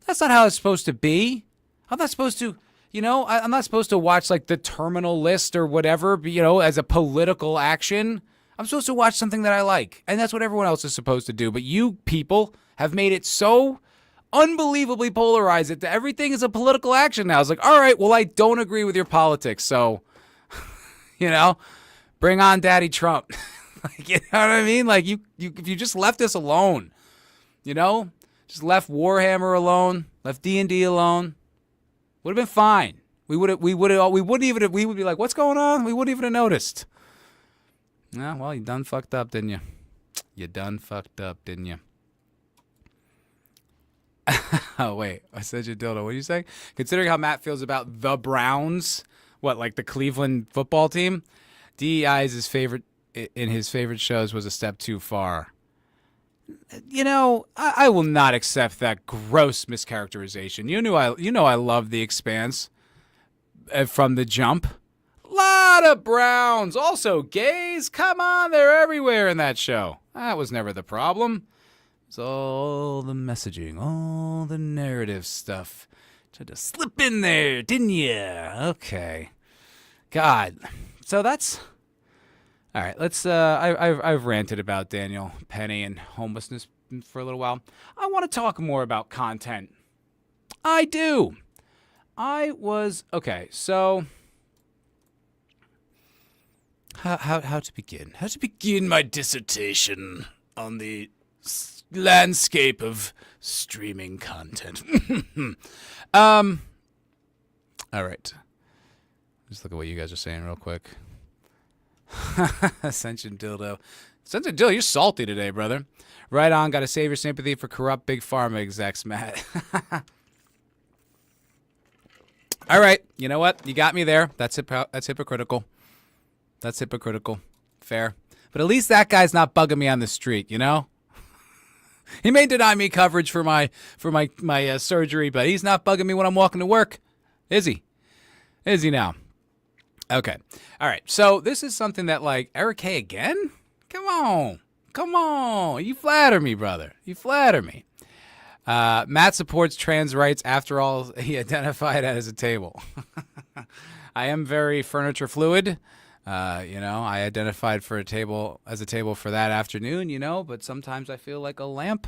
That's not how it's supposed to be. I'm not supposed to, I'm not supposed to watch like the Terminal List or whatever, as a political action. I'm supposed to watch something that I like. And that's what everyone else is supposed to do. But you people have made it so unbelievably polarized that everything is a political action now. It's like, all right, well, I don't agree with your politics. So, bring on Daddy Trump. Like, you know what I mean? Like, if you just left us alone, just left Warhammer alone, left D&D alone, would have been fine. We would be like, what's going on? We wouldn't even have noticed. Yeah, well, you done fucked up, didn't you? You done fucked up, didn't you? Oh, wait. I said you dildo. What did you say? Considering how Matt feels about the Browns, like the Cleveland football team, DEI is his favorite in his favorite shows was a step too far. I will not accept that gross mischaracterization. You know I love The Expanse from the jump. Lot of Browns, also gays. Come on, they're everywhere in that show. That was never the problem. It's all the messaging, all the narrative stuff. Tried to slip in there, didn't you? Okay. God. So that's... All right, let's... I've ranted about Daniel Penny and homelessness for a little while. I want to talk more about content. I do. Okay, so... How to begin? How to begin my dissertation on the landscape of streaming content. All right. Just look at what you guys are saying real quick. Ascension Dildo. Ascension Dildo, you're salty today, brother. Right on. Got to save your sympathy for corrupt big pharma execs, Matt. All right. You know what? You got me there. That's hypocritical. That's hypocritical. Fair. But at least that guy's not bugging me on the street, you know? He may deny me coverage for my surgery, but he's not bugging me when I'm walking to work. Is he? Is he now? Okay. All right. So this is something that, like, Eric K. again? Come on. Come on. You flatter me, brother. You flatter me. Matt supports trans rights. After all, he identified as a table. I am very furniture fluid. I identified for a table for that afternoon, but sometimes I feel like a lamp.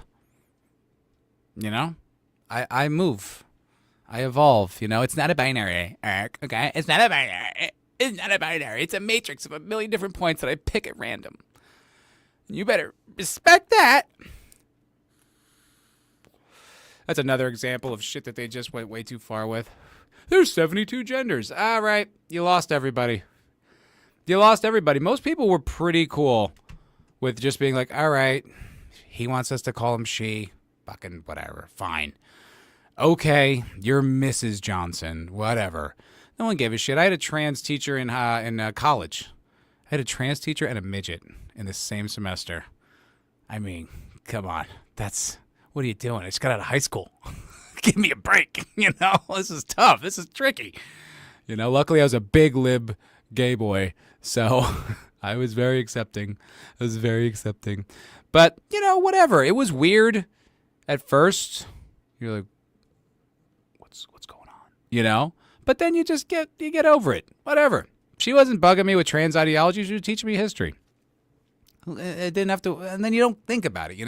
I move. I evolve, It's not a binary, Eric, okay? It's not a binary. It's not a binary. It's a matrix of a million different points that I pick at random. You better respect that. That's another example of shit that they just went way too far with. There's 72 genders. All right, you lost everybody. You lost everybody. Most people were pretty cool with just being like, all right, he wants us to call him she. Fucking whatever. Fine. Okay, you're Mrs. Johnson. Whatever. No one gave a shit. I had a trans teacher in college. I had a trans teacher and a midget in the same semester. I mean, come on. What are you doing? I just got out of high school. Give me a break. This is tough. This is tricky. Luckily I was a big lib gay boy. So I was very accepting. But, whatever. It was weird at first. You're like, what's going on? But then you get over it. Whatever. She wasn't bugging me with trans ideology. She was teaching me history. It didn't have to, and then you don't think about it,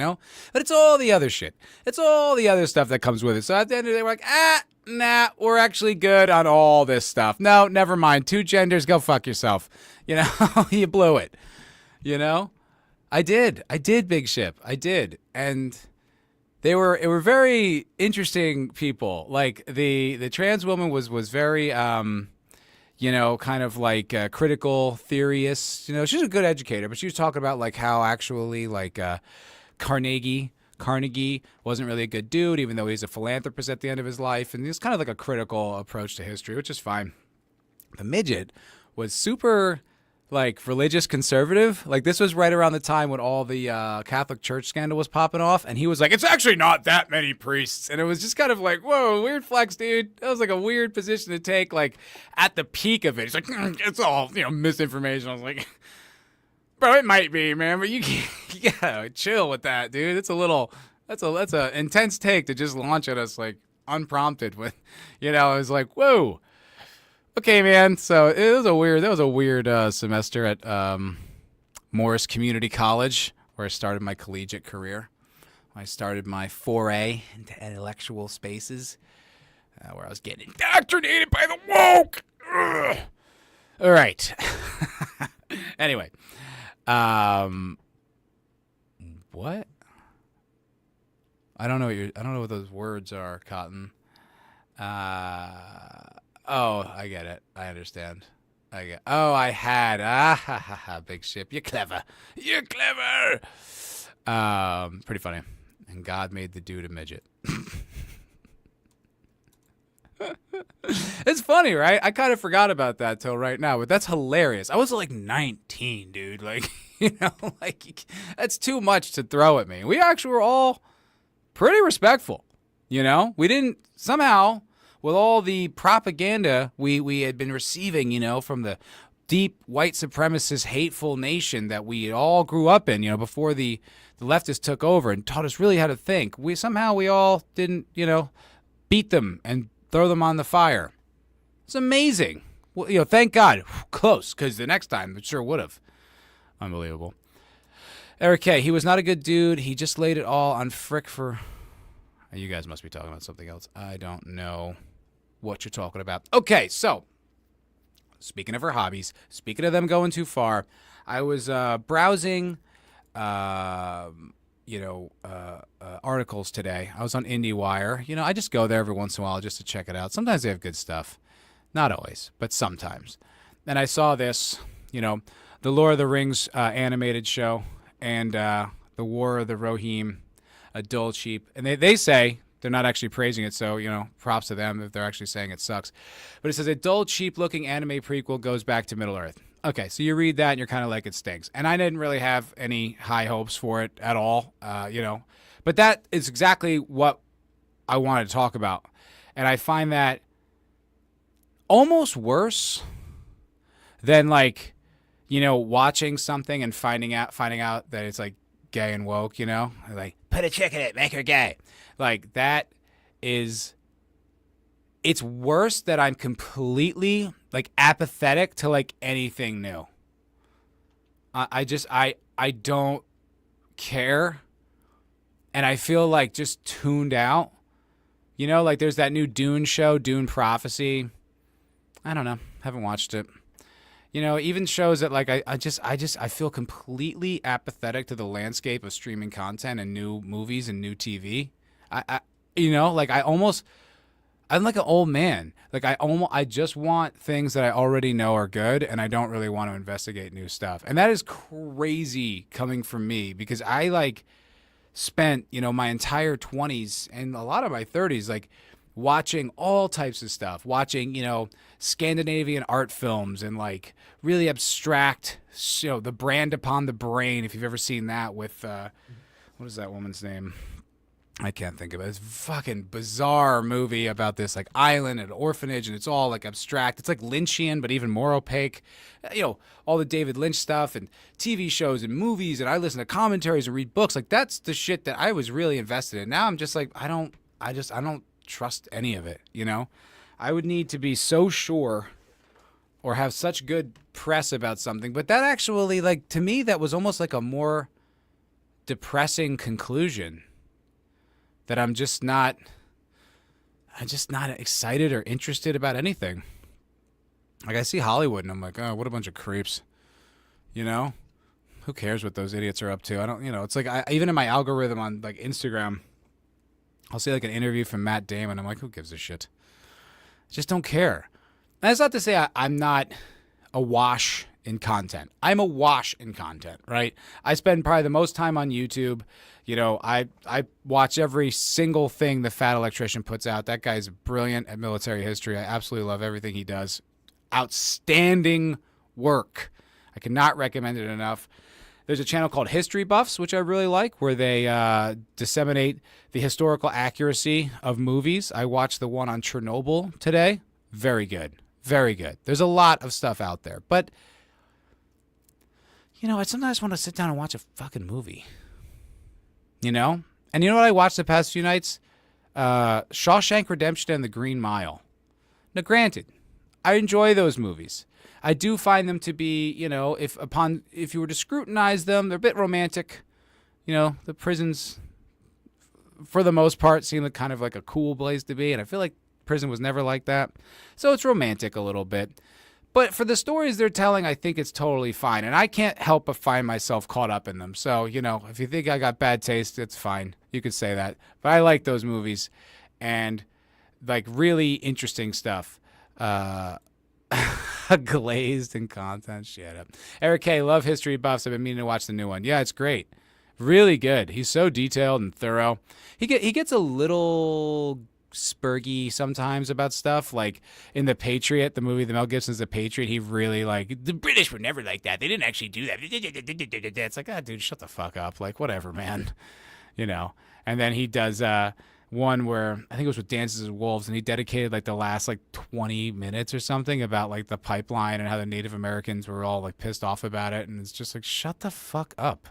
But it's all the other shit. It's all the other stuff that comes with it. So at the end of the day, we're like, nah, we're actually good on all this stuff. No, never mind. 2 genders, go fuck yourself. You blew it. I did, Big Ship. I did. And it were very interesting people. Like the trans woman was very, kind of like critical theorist. She's a good educator, but she was talking about like how actually like Carnegie wasn't really a good dude, even though he's a philanthropist at the end of his life. And it's kind of like a critical approach to history, which is fine. The midget was super like religious conservative. Like this was right around the time when all the Catholic Church scandal was popping off. And he was like, it's actually not that many priests. And it was just kind of like, whoa, weird flex, dude. That was like a weird position to take, like at the peak of it. He's like, it's all, misinformation. I was like, bro, it might be, man, but you gotta chill with that, dude. That's a intense take to just launch at us like unprompted with, it was like, whoa. Okay, man. So that was a weird semester at Morris Community College, where I started my collegiate career. I started my foray into intellectual spaces, where I was getting indoctrinated by the woke. Ugh. All right. Anyway, what? I don't know what those words are, Cotton. Oh, I get it. I understand. I had. Big Ship. You're clever. Pretty funny. And God made the dude a midget. It's funny, right? I kind of forgot about that till right now, but that's hilarious. I was like 19, dude. Like, that's too much to throw at me. We actually were all pretty respectful. We didn't somehow, with all the propaganda we had been receiving, from the deep white supremacist hateful nation that we all grew up in, before the leftists took over and taught us really how to think. We all didn't, beat them and throw them on the fire. It's amazing. Well, thank God. Close, because the next time it sure would have. Unbelievable. Eric K., he was not a good dude. He just laid it all on Frick for... You guys must be talking about something else. I don't know what you're talking about. Okay, so, speaking of her hobbies, speaking of them going too far, I was browsing, articles today. I was on IndieWire. I just go there every once in a while just to check it out. Sometimes they have good stuff. Not always, but sometimes. And I saw this, the Lord of the Rings animated show and the War of the Rohirrim, adult cheap. And they say, they're not actually praising it, so, props to them if they're actually saying it sucks. But it says, a dull, cheap-looking anime prequel goes back to Middle-earth. Okay, so you read that and you're kind of like, it stinks. And I didn't really have any high hopes for it at all, But that is exactly what I wanted to talk about. And I find that almost worse than, watching something and finding out that it's, gay and woke, Like, put a chick in it, make her gay. That is... It's worse that I'm completely, apathetic to, anything new. I don't care. And I feel, just tuned out. There's that new Dune show, Dune Prophecy. I don't know. Haven't watched it. Even shows that, I feel completely apathetic to the landscape of streaming content and new movies and new TV. I'm like an old man. I just want things that I already know are good, and I don't really want to investigate new stuff. And that is crazy coming from me because I spent, my entire 20s and a lot of my 30s, watching all types of stuff, watching, Scandinavian art films and really abstract, The Brand Upon the Brain, if you've ever seen that with, what is that woman's name? I can't think of it. It's a fucking bizarre movie about this island and orphanage, and it's all abstract. It's Lynchian, but even more opaque. All the David Lynch stuff and TV shows and movies, and I listen to commentaries and read books. That's the shit that I was really invested in. Now I'm just I don't trust any of it. I would need to be so sure or have such good press about something, but that actually to me that was almost a more depressing conclusion. That I'm just not excited or interested about anything. I see Hollywood and I'm like, oh, what a bunch of creeps. Who cares what those idiots are up to? I don't, it's even in my algorithm on Instagram, I'll see an interview from Matt Damon. I'm like, who gives a shit? I just don't care. And that's not to say I'm not awash in content. I'm awash in content, right? I spend probably the most time on YouTube. I watch every single thing the Fat Electrician puts out. That guy's brilliant at military history. I absolutely love everything he does. Outstanding work. I cannot recommend it enough. There's a channel called History Buffs, which I really like, where they disseminate the historical accuracy of movies. I watched the one on Chernobyl today. Very good. Very good. There's a lot of stuff out there. But, I sometimes want to sit down and watch a fucking movie. And you know what I watched the past few nights? Shawshank Redemption and The Green Mile. Now, granted, I enjoy those movies. I do find them to be, if you were to scrutinize them, they're a bit romantic. The prisons, for the most part, seem kind of like a cool place to be, and I feel like prison was never like that. So it's romantic a little bit. But for the stories they're telling, I think it's totally fine. And I can't help but find myself caught up in them. So, if you think I got bad taste, it's fine. You could say that. But I like those movies. And, really interesting stuff. Glazed and content. Shut up. Eric K., love History Buffs. I've been meaning to watch the new one. Yeah, it's great. Really good. He's so detailed and thorough. He gets a little spurgy sometimes about stuff, like in The Patriot, the movie, the Mel Gibson's The Patriot. He really the British were never like that. They didn't actually do that. It's dude, shut the fuck up. Whatever, man. And then he does one where I think it was with Dances with Wolves, and he dedicated the last 20 minutes or something about the pipeline and how the Native Americans were all pissed off about it. And it's just shut the fuck up.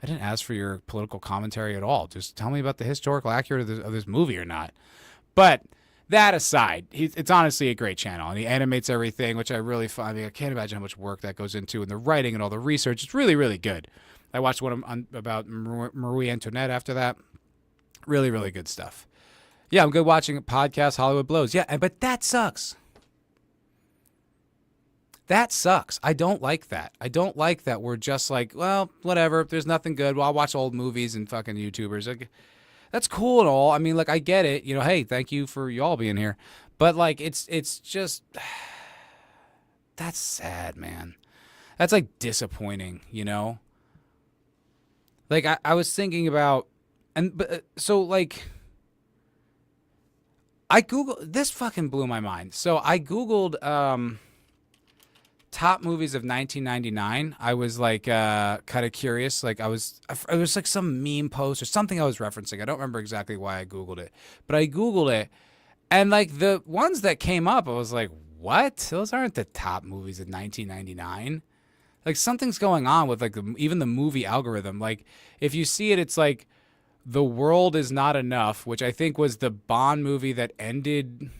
I didn't ask for your political commentary at all. Just tell me about the historical accuracy of this movie or not. But that aside, it's honestly a great channel, and he animates everything, which I really find. I mean, I can't imagine how much work that goes into, and the writing and all the research. It's really, really good. I watched one about Marie Antoinette after that. Really, really good stuff. Yeah, I'm good watching a podcast, Hollywood Blows. Yeah, but that sucks. That sucks. I don't like that. I don't like that we're just like, well, whatever. If there's nothing good, well, I'll watch old movies and fucking YouTubers. Like, that's cool and all. I mean, like, I get it. You know, hey, thank you for y'all being here. But, like, it's just, that's sad, man. That's, like, disappointing, you know? Like, I was thinking about, so, like, I Googled, this fucking blew my mind. So I Googled top movies of 1999. I was like kind of curious. Like it was like some meme post or something I was referencing. I don't remember exactly why I Googled it, but I Googled it. And like the ones that came up, I was like, what? Those aren't the top movies of 1999. Like something's going on with like even the movie algorithm. Like if you see it, it's like The World Is Not Enough, which I think was the Bond movie that ended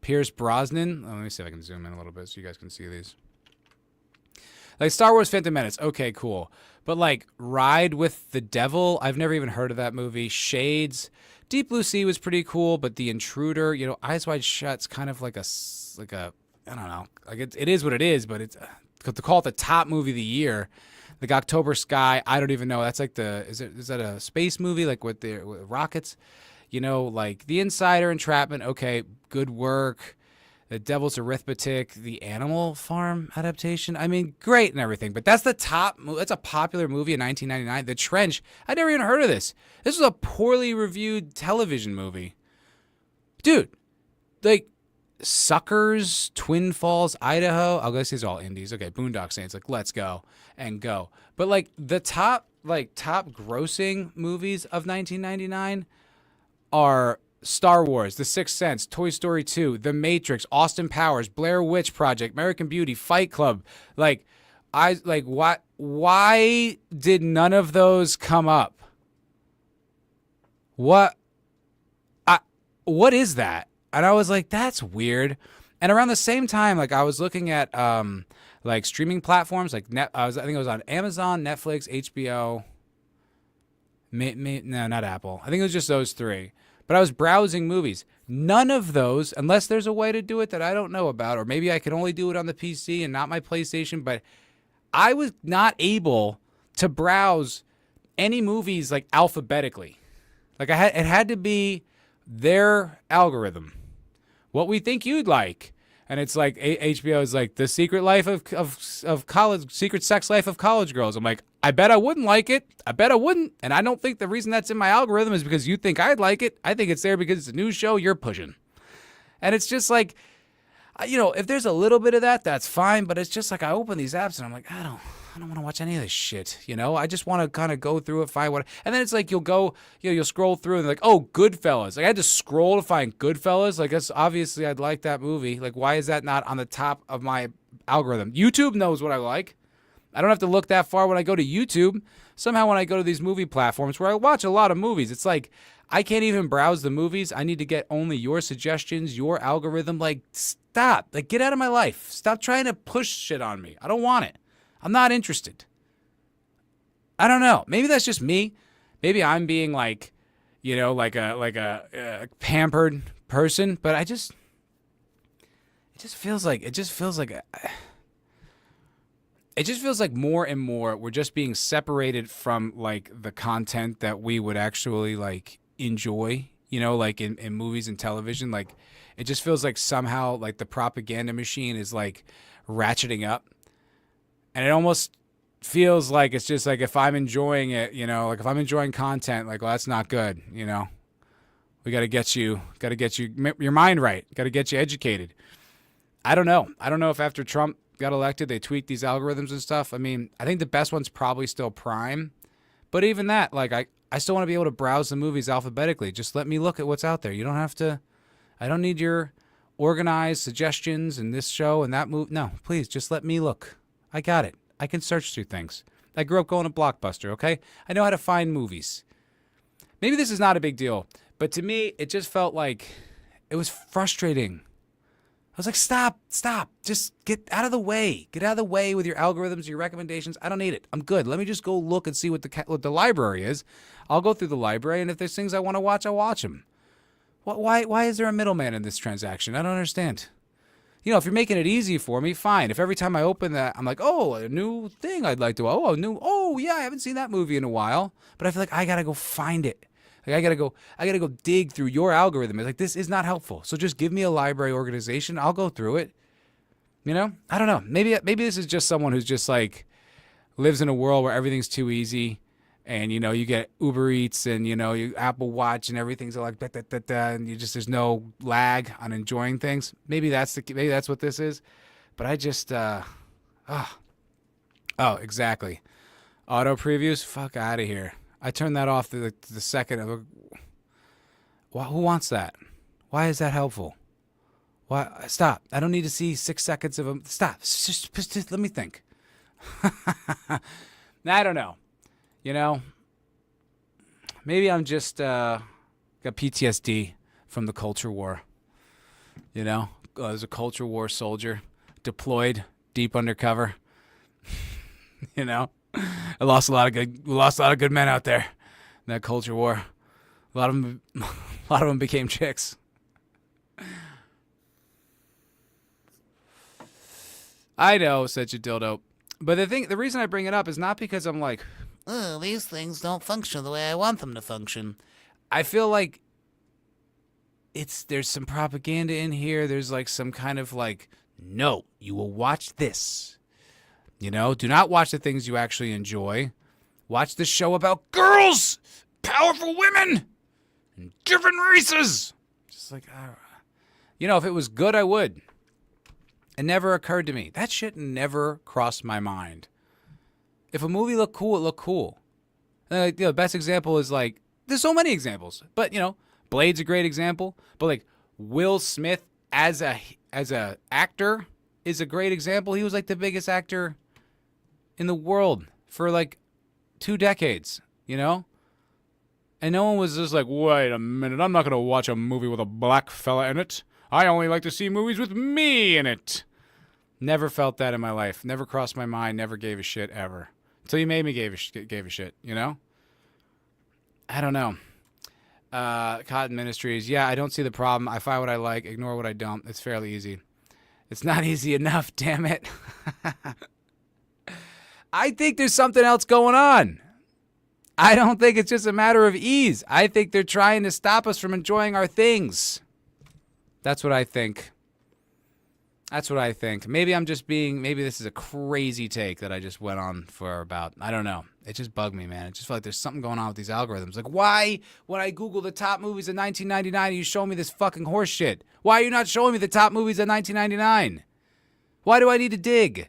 Pierce Brosnan. Let me see if I can zoom in a little bit so you guys can see these. Like Star Wars Phantom Menace. Okay, cool. But like Ride with the Devil, I've never even heard of that movie. Shades. Deep Blue Sea was pretty cool, but The Intruder, you know, Eyes Wide Shut's kind of like a I don't know. Like it is what it is, but it's to call it the top movie of the year. Like October Sky, I don't even know. That's like is that a space movie like with rockets? You know, like The Insider, Entrapment, okay, good work. The Devil's Arithmetic, the Animal Farm adaptation. I mean, great and everything, but that's the top. That's a popular movie in 1999. The Trench. I never even heard of this. This was a poorly reviewed television movie, dude. Like Suckers, Twin Falls, Idaho. I guess these are all indies. Okay, Boondock Saints. Like, let's go and go. But like the top grossing movies of 1999 are Star Wars, The Sixth Sense, Toy Story 2, The Matrix, Austin Powers, Blair Witch Project, American Beauty, Fight Club. Like, why did none of those come up? What is that? And I was like, that's weird. And around the same time, like I was looking at like streaming platforms, like I think it was on Amazon, Netflix, HBO. No, not Apple. I think it was just those three. But I was browsing movies. None of those, unless there's a way to do it that I don't know about, or maybe I can only do it on the PC and not my PlayStation, but I was not able to browse any movies like alphabetically. Like it had to be their algorithm. What we think you'd like. And it's like HBO is like the secret life of college, secret sex life of college girls. I'm like, I bet I wouldn't like it. I bet I wouldn't. And I don't think the reason that's in my algorithm is because you think I'd like it. I think it's there because it's a new show you're pushing. And it's just like, you know, if there's a little bit of that, that's fine. But it's just like I open these apps and I'm like, I don't want to watch any of this shit. You know, I just want to kind of go through it, find what. And then it's like you'll scroll through and like, oh, Goodfellas. Like I had to scroll to find Goodfellas. Like that's obviously I'd like that movie. Like why is that not on the top of my algorithm? YouTube knows what I like. I don't have to look that far when I go to YouTube. Somehow when I go to these movie platforms where I watch a lot of movies, it's like I can't even browse the movies. I need to get only your suggestions, your algorithm. Like stop. Like get out of my life. Stop trying to push shit on me. I don't want it. I'm not interested. I don't know. Maybe that's just me. Maybe I'm being like, you know, like a pampered person. But it just feels like more and more we're just being separated from like the content that we would actually like enjoy. You know, like in movies and television. Like it just feels like somehow like the propaganda machine is like ratcheting up. And it almost feels like it's just like if I'm enjoying it, you know, like if I'm enjoying content, like, well, that's not good, you know. We got to get your mind right. Got to get you educated. I don't know. I don't know if after Trump got elected, they tweaked these algorithms and stuff. I mean, I think the best one's probably still Prime. But even that, like, I still want to be able to browse the movies alphabetically. Just let me look at what's out there. You don't have to, I don't need your organized suggestions and this show and that movie. No, please, just let me look. I got it. I can search through things. I grew up going to Blockbuster, okay? I know how to find movies. Maybe this is not a big deal, but to me, it just felt like It was frustrating. I was like, stop. Just get out of the way. Get out of the way with your algorithms, your recommendations. I don't need it. I'm good. Let me just go look and see what the library is. I'll go through the library, and if there's things I want to watch, I'll watch them. Why is there a middleman in this transaction? I don't understand. If you're making it easy for me, fine. If every time I open that, I'm like, oh, a new thing I'd like to, I haven't seen that movie in a while. But I feel like I got to go find it. Like I gotta go dig through your algorithm. It's like, this is not helpful. So just give me a library organization. I'll go through it. I don't know. Maybe this is just someone who's just like lives in a world where everything's too easy, and you get Uber Eats and you Apple Watch and everything's like da, da, da, da, and there's no lag on enjoying things. Maybe that's what this is. But I just exactly. Auto previews, fuck out of here. I turned that off the second of who wants that? Why is that helpful? Why? Stop. I don't need to see 6 seconds of them. Stop. Just let me think. I don't know. Maybe I'm just got PTSD from the culture war. I was a culture war soldier, deployed deep undercover. I lost a lot of good men out there in that culture war. A lot of them became chicks. I know, said you dildo. But the reason I bring it up is not because I'm like, oh, these things don't function the way I want them to function. I feel like there's some propaganda in here. There's like some kind of like, no, you will watch this. Do not watch the things you actually enjoy. Watch the show about girls, powerful women, and different races. Just like, if it was good, I would. It never occurred to me. That shit never crossed my mind. If a movie looked cool, it looked cool. The best example is like, there's so many examples, but Blade's a great example. But like Will Smith as a actor is a great example. He was like the biggest actor in the world for like 2 decades, and no one was just like, wait a minute, I'm not going to watch a movie with a black fella in it. I only like to see movies with me in it. Never felt that in my life. Never crossed my mind. Never gave a shit ever. Until you made me gave a shit, I don't know. Cotton Ministries. Yeah, I don't see the problem. I find what I like, ignore what I don't. It's fairly easy. It's not easy enough, damn it. I think there's something else going on. I don't think it's just a matter of ease. I think they're trying to stop us from enjoying our things. That's what I think. Maybe maybe this is a crazy take that I just went on for about, I don't know. It just bugged me, man. It just felt like there's something going on with these algorithms. Like, why, when I Google the top movies of 1999, are you showing me this fucking horse shit? Why are you not showing me the top movies of 1999? Why do I need to dig?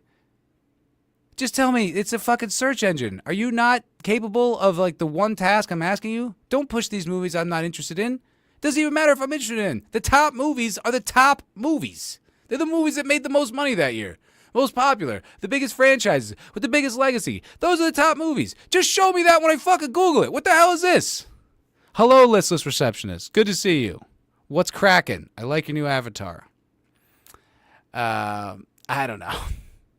Just tell me, it's a fucking search engine. Are you not capable of like the one task I'm asking you? Don't push these movies I'm not interested in. Doesn't even matter if I'm interested in. The top movies are the top movies. They're the movies that made the most money that year. Most popular. The biggest franchises with the biggest legacy. Those are the top movies. Just show me that when I fucking Google it. What the hell is this? Hello, listless receptionist. Good to see you. What's cracking? I like your new avatar. I don't know.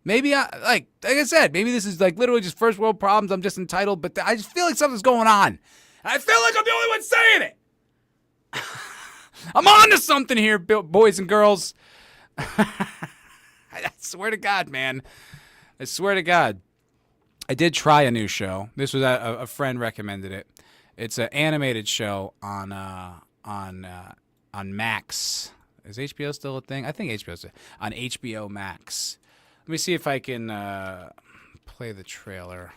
Maybe like I said, maybe this is like literally just first world problems. I'm just entitled, but I just feel like something's going on. And I feel like I'm the only one saying it. I'm on to something here, boys and girls. I swear to God, man. I swear to God. I did try a new show. This was a friend recommended it. It's an animated show on Max. Is HBO still a thing? I think HBO's on HBO Max. Let me see if I can play the trailer.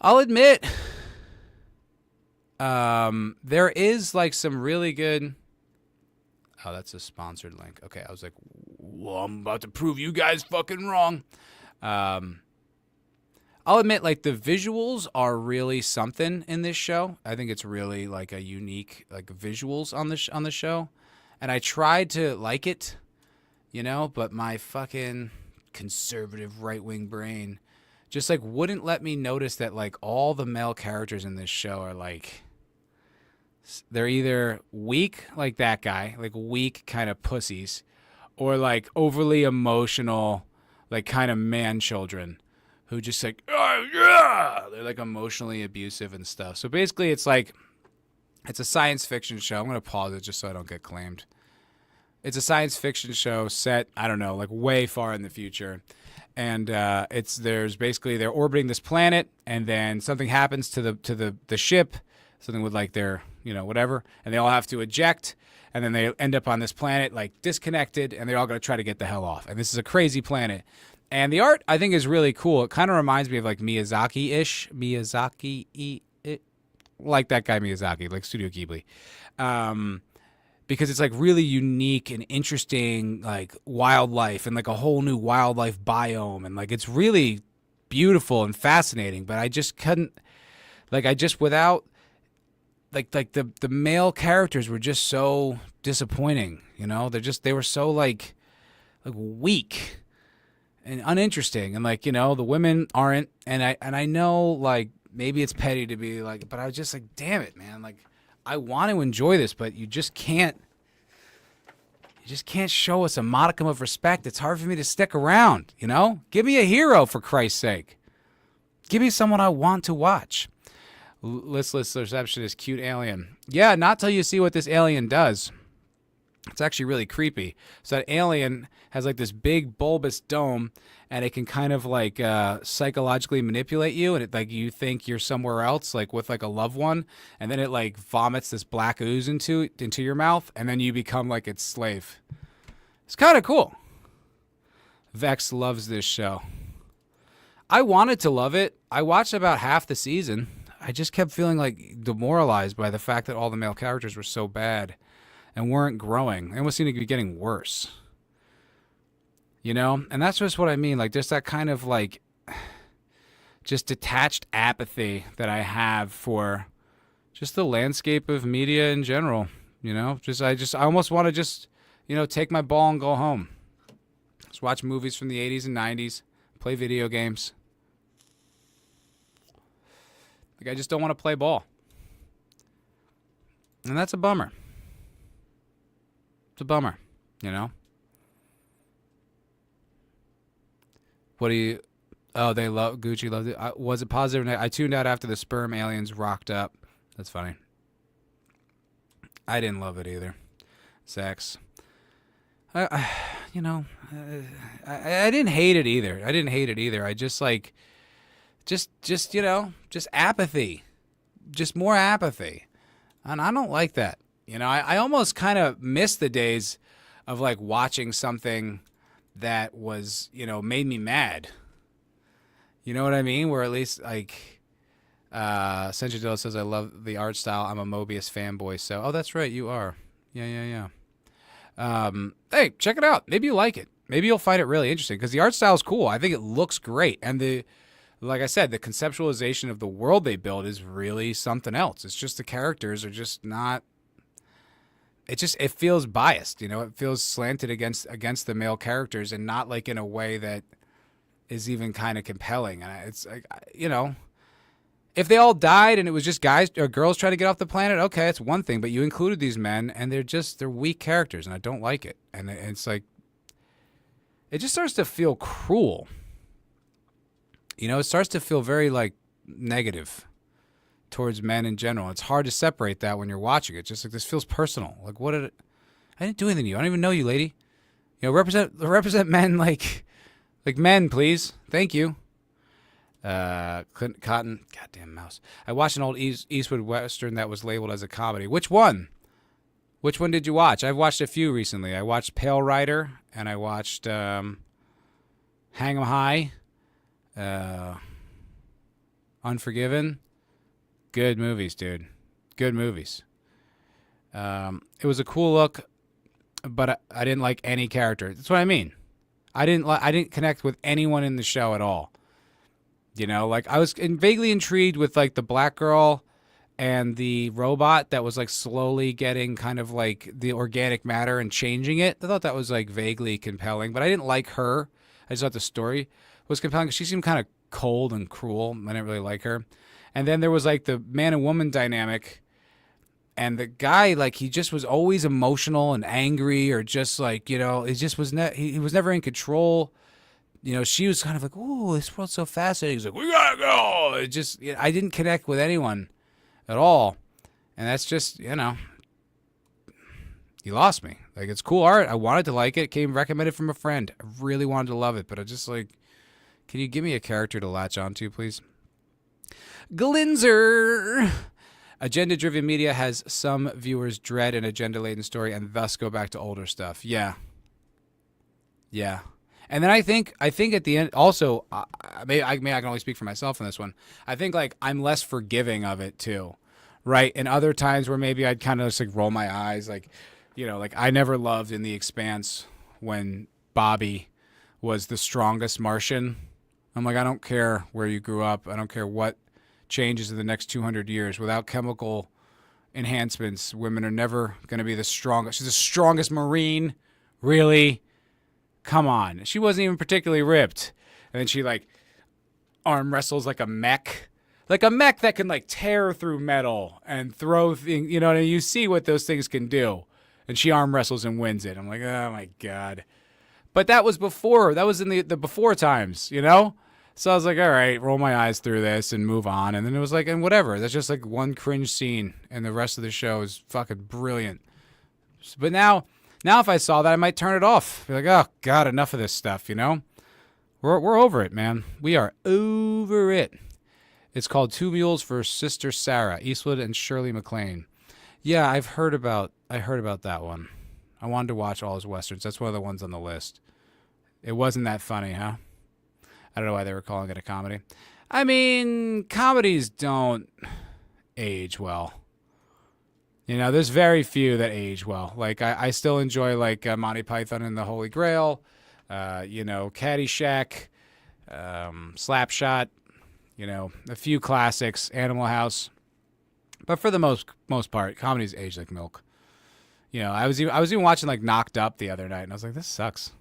I'll admit, there is like some really good. Oh, that's a sponsored link. Okay, I was like, well, I'm about to prove you guys fucking wrong. I'll admit, like, the visuals are really something in this show. I think it's really like a unique like visuals on the show, and I tried to like it, but my fucking conservative right-wing brain just like wouldn't let me notice that like all the male characters in this show are like They're either weak, like that guy, like weak kind of pussies, or like overly emotional, like kind of man children who just like, oh, yeah! They're like emotionally abusive and stuff. So basically it's like, it's a science fiction show. I'm going to pause it just so I don't get claimed. It's a science fiction show set, I don't know, like way far in the future. And they're orbiting this planet, and then something happens to the ship, something with like their, whatever, and they all have to eject, and then they end up on this planet like disconnected, and they're all going to try to get the hell off. And this is a crazy planet. And the art, I think, is really cool. It kind of reminds me of like Miyazaki-ish. Like that guy Miyazaki, like Studio Ghibli. Because it's like really unique and interesting, like wildlife and like a whole new wildlife biome. And like it's really beautiful and fascinating. But I just couldn't, without, like the male characters were just so disappointing. They were so like weak and uninteresting, and like the women aren't, and I know like maybe it's petty to be like, but I was just like, damn it, man, like I want to enjoy this, but you just can't show us a modicum of respect. It's hard for me to stick around. Give me a hero, for Christ's sake. Give me someone I want to watch. Listless receptionist, cute alien. Yeah, not till you see what this alien does. It's actually really creepy. So that alien has like this big bulbous dome, and it can kind of like psychologically manipulate you, and it like you think you're somewhere else, like with like a loved one, and then it like vomits this black ooze into your mouth, and then you become like its slave. It's kind of cool. Vex loves this show. I wanted to love it. I watched about half the season. I just kept feeling like demoralized by the fact that all the male characters were so bad and weren't growing. They almost seemed to be getting worse. And that's just what I mean. Like, just that kind of like just detached apathy that I have for just the landscape of media in general. I almost want to just, take my ball and go home. Just watch movies from the 80s and 90s, play video games. Like, I just don't want to play ball. And that's a bummer. It's a bummer, What do you... Oh, they love... Gucci loved it. Was it positive? I tuned out after the sperm aliens rocked up. That's funny. I didn't love it either. Sex. I didn't hate it either. I just like... Just apathy. Just more apathy. And I don't like that. I almost kind of miss the days of like watching something that was, made me mad. You know what I mean? Where at least like Censorship says, I love the art style. I'm a Mobius fanboy. So, oh, that's right. You are. Yeah. Hey, check it out. Maybe you like it. Maybe you'll find it really interesting because the art style is cool. I think it looks great. And like I said, the conceptualization of the world they build is really something else. It's just the characters are just not... It feels biased, it feels slanted against the male characters and not like in a way that is even kind of compelling. And it's like, if they all died and it was just guys or girls trying to get off the planet, okay, it's one thing, but you included these men and they're weak characters and I don't like it. And it's like, it just starts to feel cruel. It starts to feel very like negative towards men in general. It's hard to separate that when you're watching it. Just like this feels personal. Like I didn't do anything to you. I don't even know you, lady. Represent men like men, please. Thank you. Cotton. Goddamn mouse. I watched an old Eastwood Western that was labeled as a comedy. Which one? Which one did you watch? I've watched a few recently. I watched Pale Rider and I watched Hang 'em High. Unforgiven. Good movies, dude. Good movies. It was a cool look, but I didn't like any character. That's what I mean. I didn't connect with anyone in the show at all. Like I was vaguely intrigued with like the black girl and the robot that was like slowly getting kind of like the organic matter and changing it. I thought that was like vaguely compelling, but I didn't like her. I just thought the story was compelling because she seemed kind of cold and cruel. I didn't really like her. And then there was like the man and woman dynamic, And the guy, like, he just was always emotional and angry, or just like, it just was he was never in control. She was kind of like, "Oh, this world's so fascinating." He's like, "We gotta go." It just, I didn't connect with anyone at all, and that's just, he lost me. Like, it's cool art. I wanted to like it. It came recommended from a friend. I really wanted to love it, but I just like, can you give me a character to latch onto, please? Glinzer. Agenda-driven media has some viewers dread an agenda-laden story and thus go back to older stuff. Yeah. And then I think at the end, also, I can only speak for myself on this one. I think, like, I'm less forgiving of it too, right? And other times where maybe I'd kind of just like roll my eyes, like, like I never loved in The Expanse when Bobby was the strongest Martian. I'm like, I don't care where you grew up. I don't care what changes in the next 200 years. Without chemical enhancements, women are never going to be the strongest. She's the strongest Marine. Really? Come on. She wasn't even particularly ripped. And then she, like, arm wrestles like a mech. Like a mech that can, like, tear through metal and throw things, and you see what those things can do. And she arm wrestles and wins it. I'm like, oh, my God. But that was before. That was in the before times, So I was like, all right, roll my eyes through this and move on. And then it was like, and whatever. That's just like one cringe scene, and the rest of the show is fucking brilliant. But now if I saw that, I might turn it off. Be like, oh, God, enough of this stuff, We're over it, man. We are over it. It's called Two Mules for Sister Sarah, Eastwood and Shirley MacLaine. Yeah, I heard about that one. I wanted to watch all his westerns. That's one of the ones on the list. It wasn't that funny, huh? I don't know why they were calling it a comedy. I mean, comedies don't age well. There's very few that age well. Like, I still enjoy, like, Monty Python and the Holy Grail, Caddyshack, Slapshot, a few classics, Animal House. But for the most part, comedies age like milk. I was even watching, like, Knocked Up the other night, and I was like, this sucks.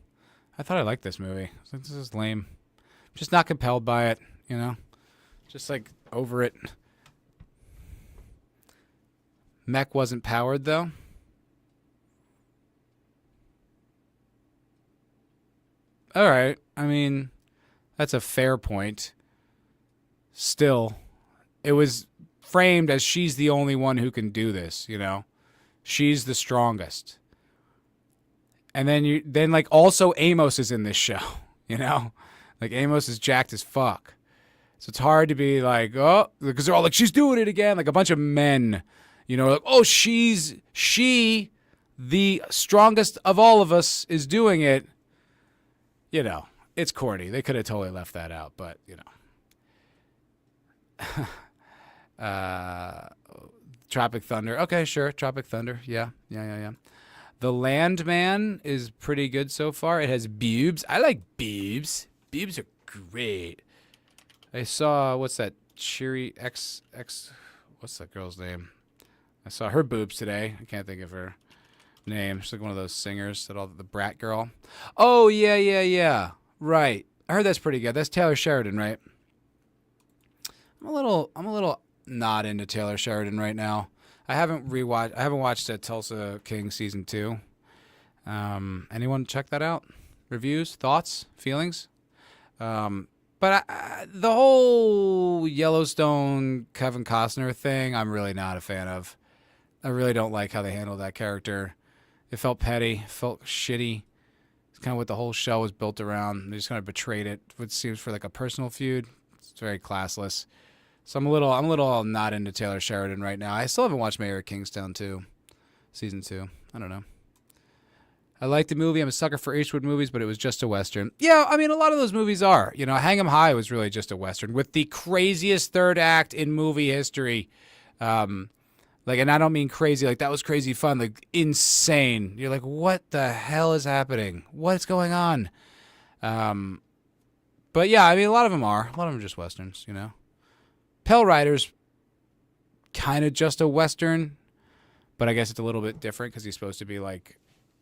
I thought I liked this movie. I was like, this is lame. Just not compelled by it, Just, like, over it. Mech wasn't powered, though. All right. I mean, that's a fair point. Still, it was framed as she's the only one who can do this, She's the strongest. And then like also Amos is in this show, Like, Amos is jacked as fuck. So it's hard to be like, oh, because they're all like, she's doing it again. Like a bunch of men, like, oh, she, the strongest of all of us, is doing it. It's corny. They could have totally left that out, but, Tropic Thunder. Okay, sure. Tropic Thunder. Yeah. The Landman is pretty good so far. It has boobs. I like boobs. Boobs are great. I saw, what's that? Cheery X. What's that girl's name? I saw her boobs today. I can't think of her name. She's like one of those singers the brat girl. Oh, yeah. Right. I heard that's pretty good. That's Taylor Sheridan, right? I'm a little not into Taylor Sheridan right now. I haven't watched Tulsa King season 2. Anyone check that out? Reviews, thoughts, feelings? But the whole Yellowstone Kevin Costner thing, I'm really not a fan of. I really don't like how they handled that character. It felt petty, felt shitty. It's kind of what the whole show was built around. They just kind of betrayed it. What seems for like a personal feud. It's very classless. So I'm a little not into Taylor Sheridan right now. I still haven't watched Mayor of Kingstown 2, season 2. I don't know. I like the movie. I'm a sucker for Eastwood movies, but it was just a Western. Yeah, I mean, a lot of those movies are. Hang 'em High was really just a Western with the craziest third act in movie history. And I don't mean crazy, like that was crazy fun, like insane. You're like, what the hell is happening? What's going on? But yeah, I mean, a lot of them are just Westerns, Pale Rider's kind of just a Western, but I guess it's a little bit different because he's supposed to be like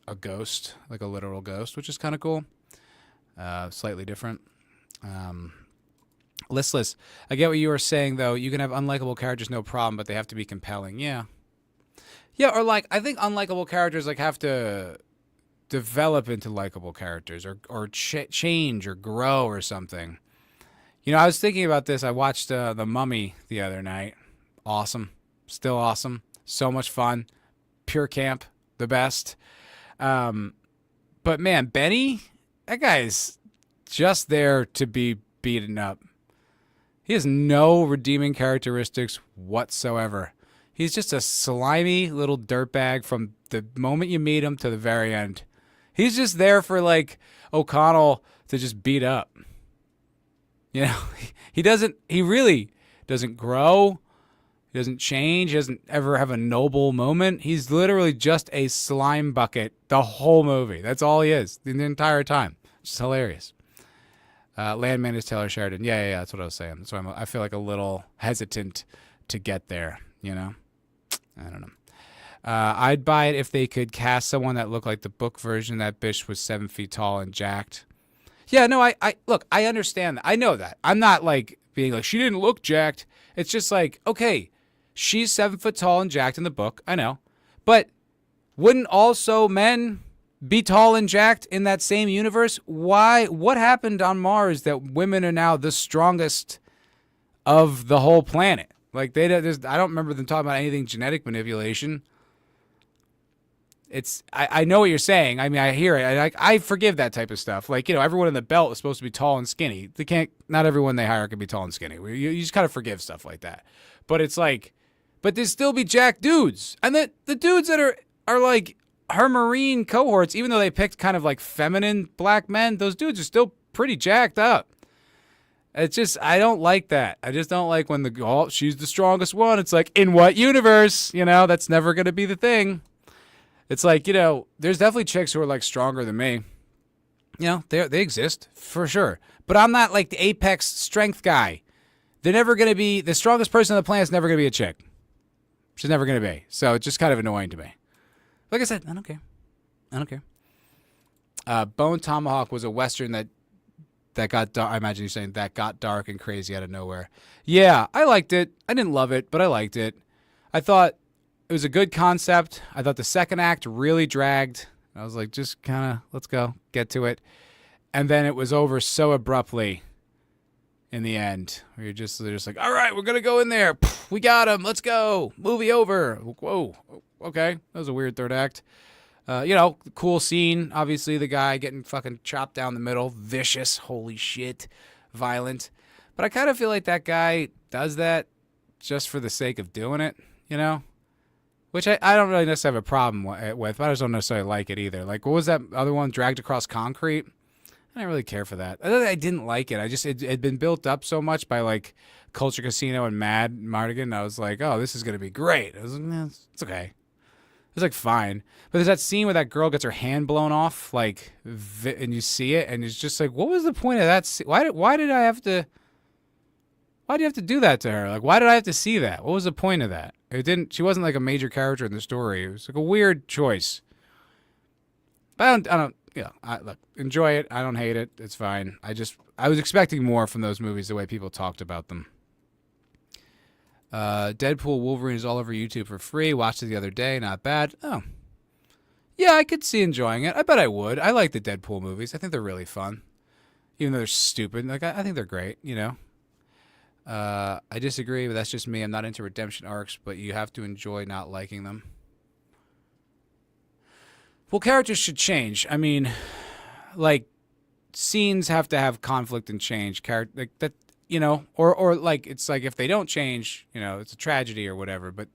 a ghost, like a literal ghost, which is kind of cool. Slightly different. I get what you were saying, though. You can have unlikable characters, no problem, but they have to be compelling. Yeah. Yeah, or like I think unlikable characters like have to develop into likable characters or change or grow or something. I was thinking about this. I watched The Mummy the other night. Awesome. Still awesome. So much fun. Pure camp. The best. But man, Benny, that guy's just there to be beaten up. He has no redeeming characteristics whatsoever. He's just a slimy little dirtbag from the moment you meet him to the very end. He's just there for like O'Connell to just beat up. He really doesn't grow. He doesn't change. He doesn't ever have a noble moment. He's literally just a slime bucket the whole movie. That's all he is the entire time. It's hilarious. Landman is Taylor Sheridan. Yeah, that's what I was saying. That's why I feel like a little hesitant to get there, I don't know. I'd buy it if they could cast someone that looked like the book version. That bitch was 7 feet tall and jacked. Yeah, no, look, I understand that. I know that. I'm not like being like, she didn't look jacked. It's just like, okay, she's 7 foot tall and jacked in the book. I know. But wouldn't also men be tall and jacked in that same universe? Why? What happened on Mars that women are now the strongest of the whole planet? Like I don't remember them talking about anything genetic manipulation. I know what you're saying. I mean, I hear it. I forgive that type of stuff. Like, everyone in the belt is supposed to be tall and skinny. Not everyone they hire can be tall and skinny. You just kind of forgive stuff like that. But it's like, but there'd still be jacked dudes. And the dudes that are like her Marine cohorts, even though they picked kind of like feminine black men, those dudes are still pretty jacked up. It's just, I don't like that. I just don't like when she's the strongest one. It's like, in what universe? That's never going to be the thing. It's like, there's definitely chicks who are like stronger than me. They exist for sure. But I'm not like the apex strength guy. They're never going to be, the strongest person on the planet is never going to be a chick. She's never going to be. So it's just kind of annoying to me. Like I said, I don't care. Bone Tomahawk was a Western that got dark. I imagine you're saying that got dark and crazy out of nowhere. Yeah, I liked it. I didn't love it, but I liked it. I thought it was a good concept. I thought the second act really dragged. I was like, just kind of, let's go, get to it. And then it was over so abruptly in the end. They're just like, all right, we're going to go in there. We got him. Let's go. Movie over. Whoa. Okay. That was a weird third act. Cool scene. Obviously, the guy getting fucking chopped down the middle. Vicious. Holy shit. Violent. But I kind of feel like that guy does that just for the sake of doing it, Which I don't really necessarily have a problem with, but I just don't necessarily like it either. Like, what was that other one? Dragged Across Concrete? I didn't really care for that. I didn't like it. It had been built up so much by, like, Culture Casino and Mad Mardigan. I was like, oh, this is going to be great. I was like, it's okay. It was like fine, but there's that scene where that girl gets her hand blown off, like, and you see it, and it's just like, what was the point of that? Why did I have to? Why do you have to do that to her? Like, why did I have to see that? What was the point of that? She wasn't like a major character in the story. It was like a weird choice. But I don't. Look, enjoy it. I don't hate it. It's fine. I was expecting more from those movies the way people talked about them. Deadpool Wolverine is all over YouTube for free. Watched it the other day. Not bad. Oh. Yeah, I could see enjoying it. I bet I would. I like the Deadpool movies. I think they're really fun. Even though they're stupid. Like, I think they're great, I disagree, but that's just me. I'm not into redemption arcs, but you have to enjoy not liking them. Well, characters should change. I mean, like, scenes have to have conflict and change. Like that. Or like, it's like if they don't change, it's a tragedy or whatever, but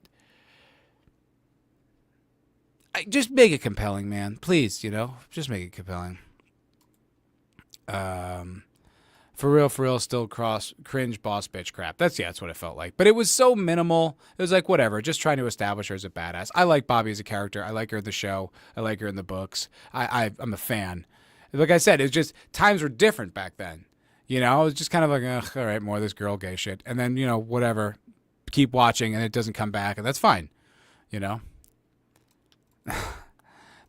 just make it compelling, man. Please, just make it compelling. For real, still cringe boss bitch crap. That's what it felt like. But it was so minimal. It was like, whatever, just trying to establish her as a badass. I like Bobby as a character. I like her in the show. I like her in the books. I'm a fan. Like I said, it's just times were different back then. It was just kind of like, ugh, all right, more of this girl gay shit. And then, whatever, keep watching and it doesn't come back, and that's fine,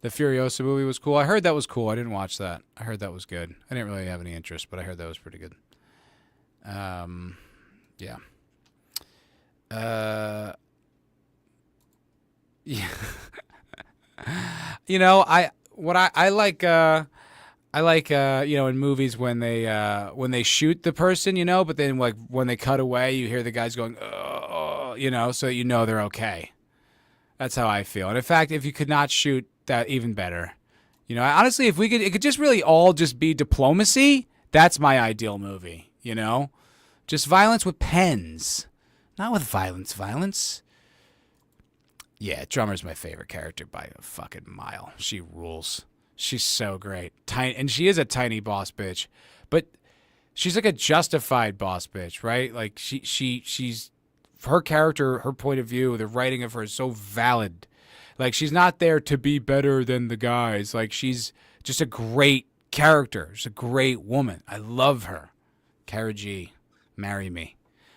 The Furiosa movie was cool. I heard that was cool. I didn't watch that. I heard that was good. I didn't really have any interest, but I heard that was pretty good. Yeah. Yeah. You know, I like in movies when they shoot the person, but then like when they cut away, you hear the guys going, oh, so they're okay. That's how I feel. And in fact, if you could not shoot that, even better. Honestly, if it could just really all just be diplomacy. That's my ideal movie. Just violence with pens, not with violence. Yeah, Drummer's my favorite character by a fucking mile. She rules. She's so great. Tiny, and she is a tiny boss bitch, but she's like a justified boss bitch, right? Like she's her character, her point of view, the writing of her is so valid. Like she's not there to be better than the guys. Like she's just a great character. She's a great woman. I love her. Cara G, marry me.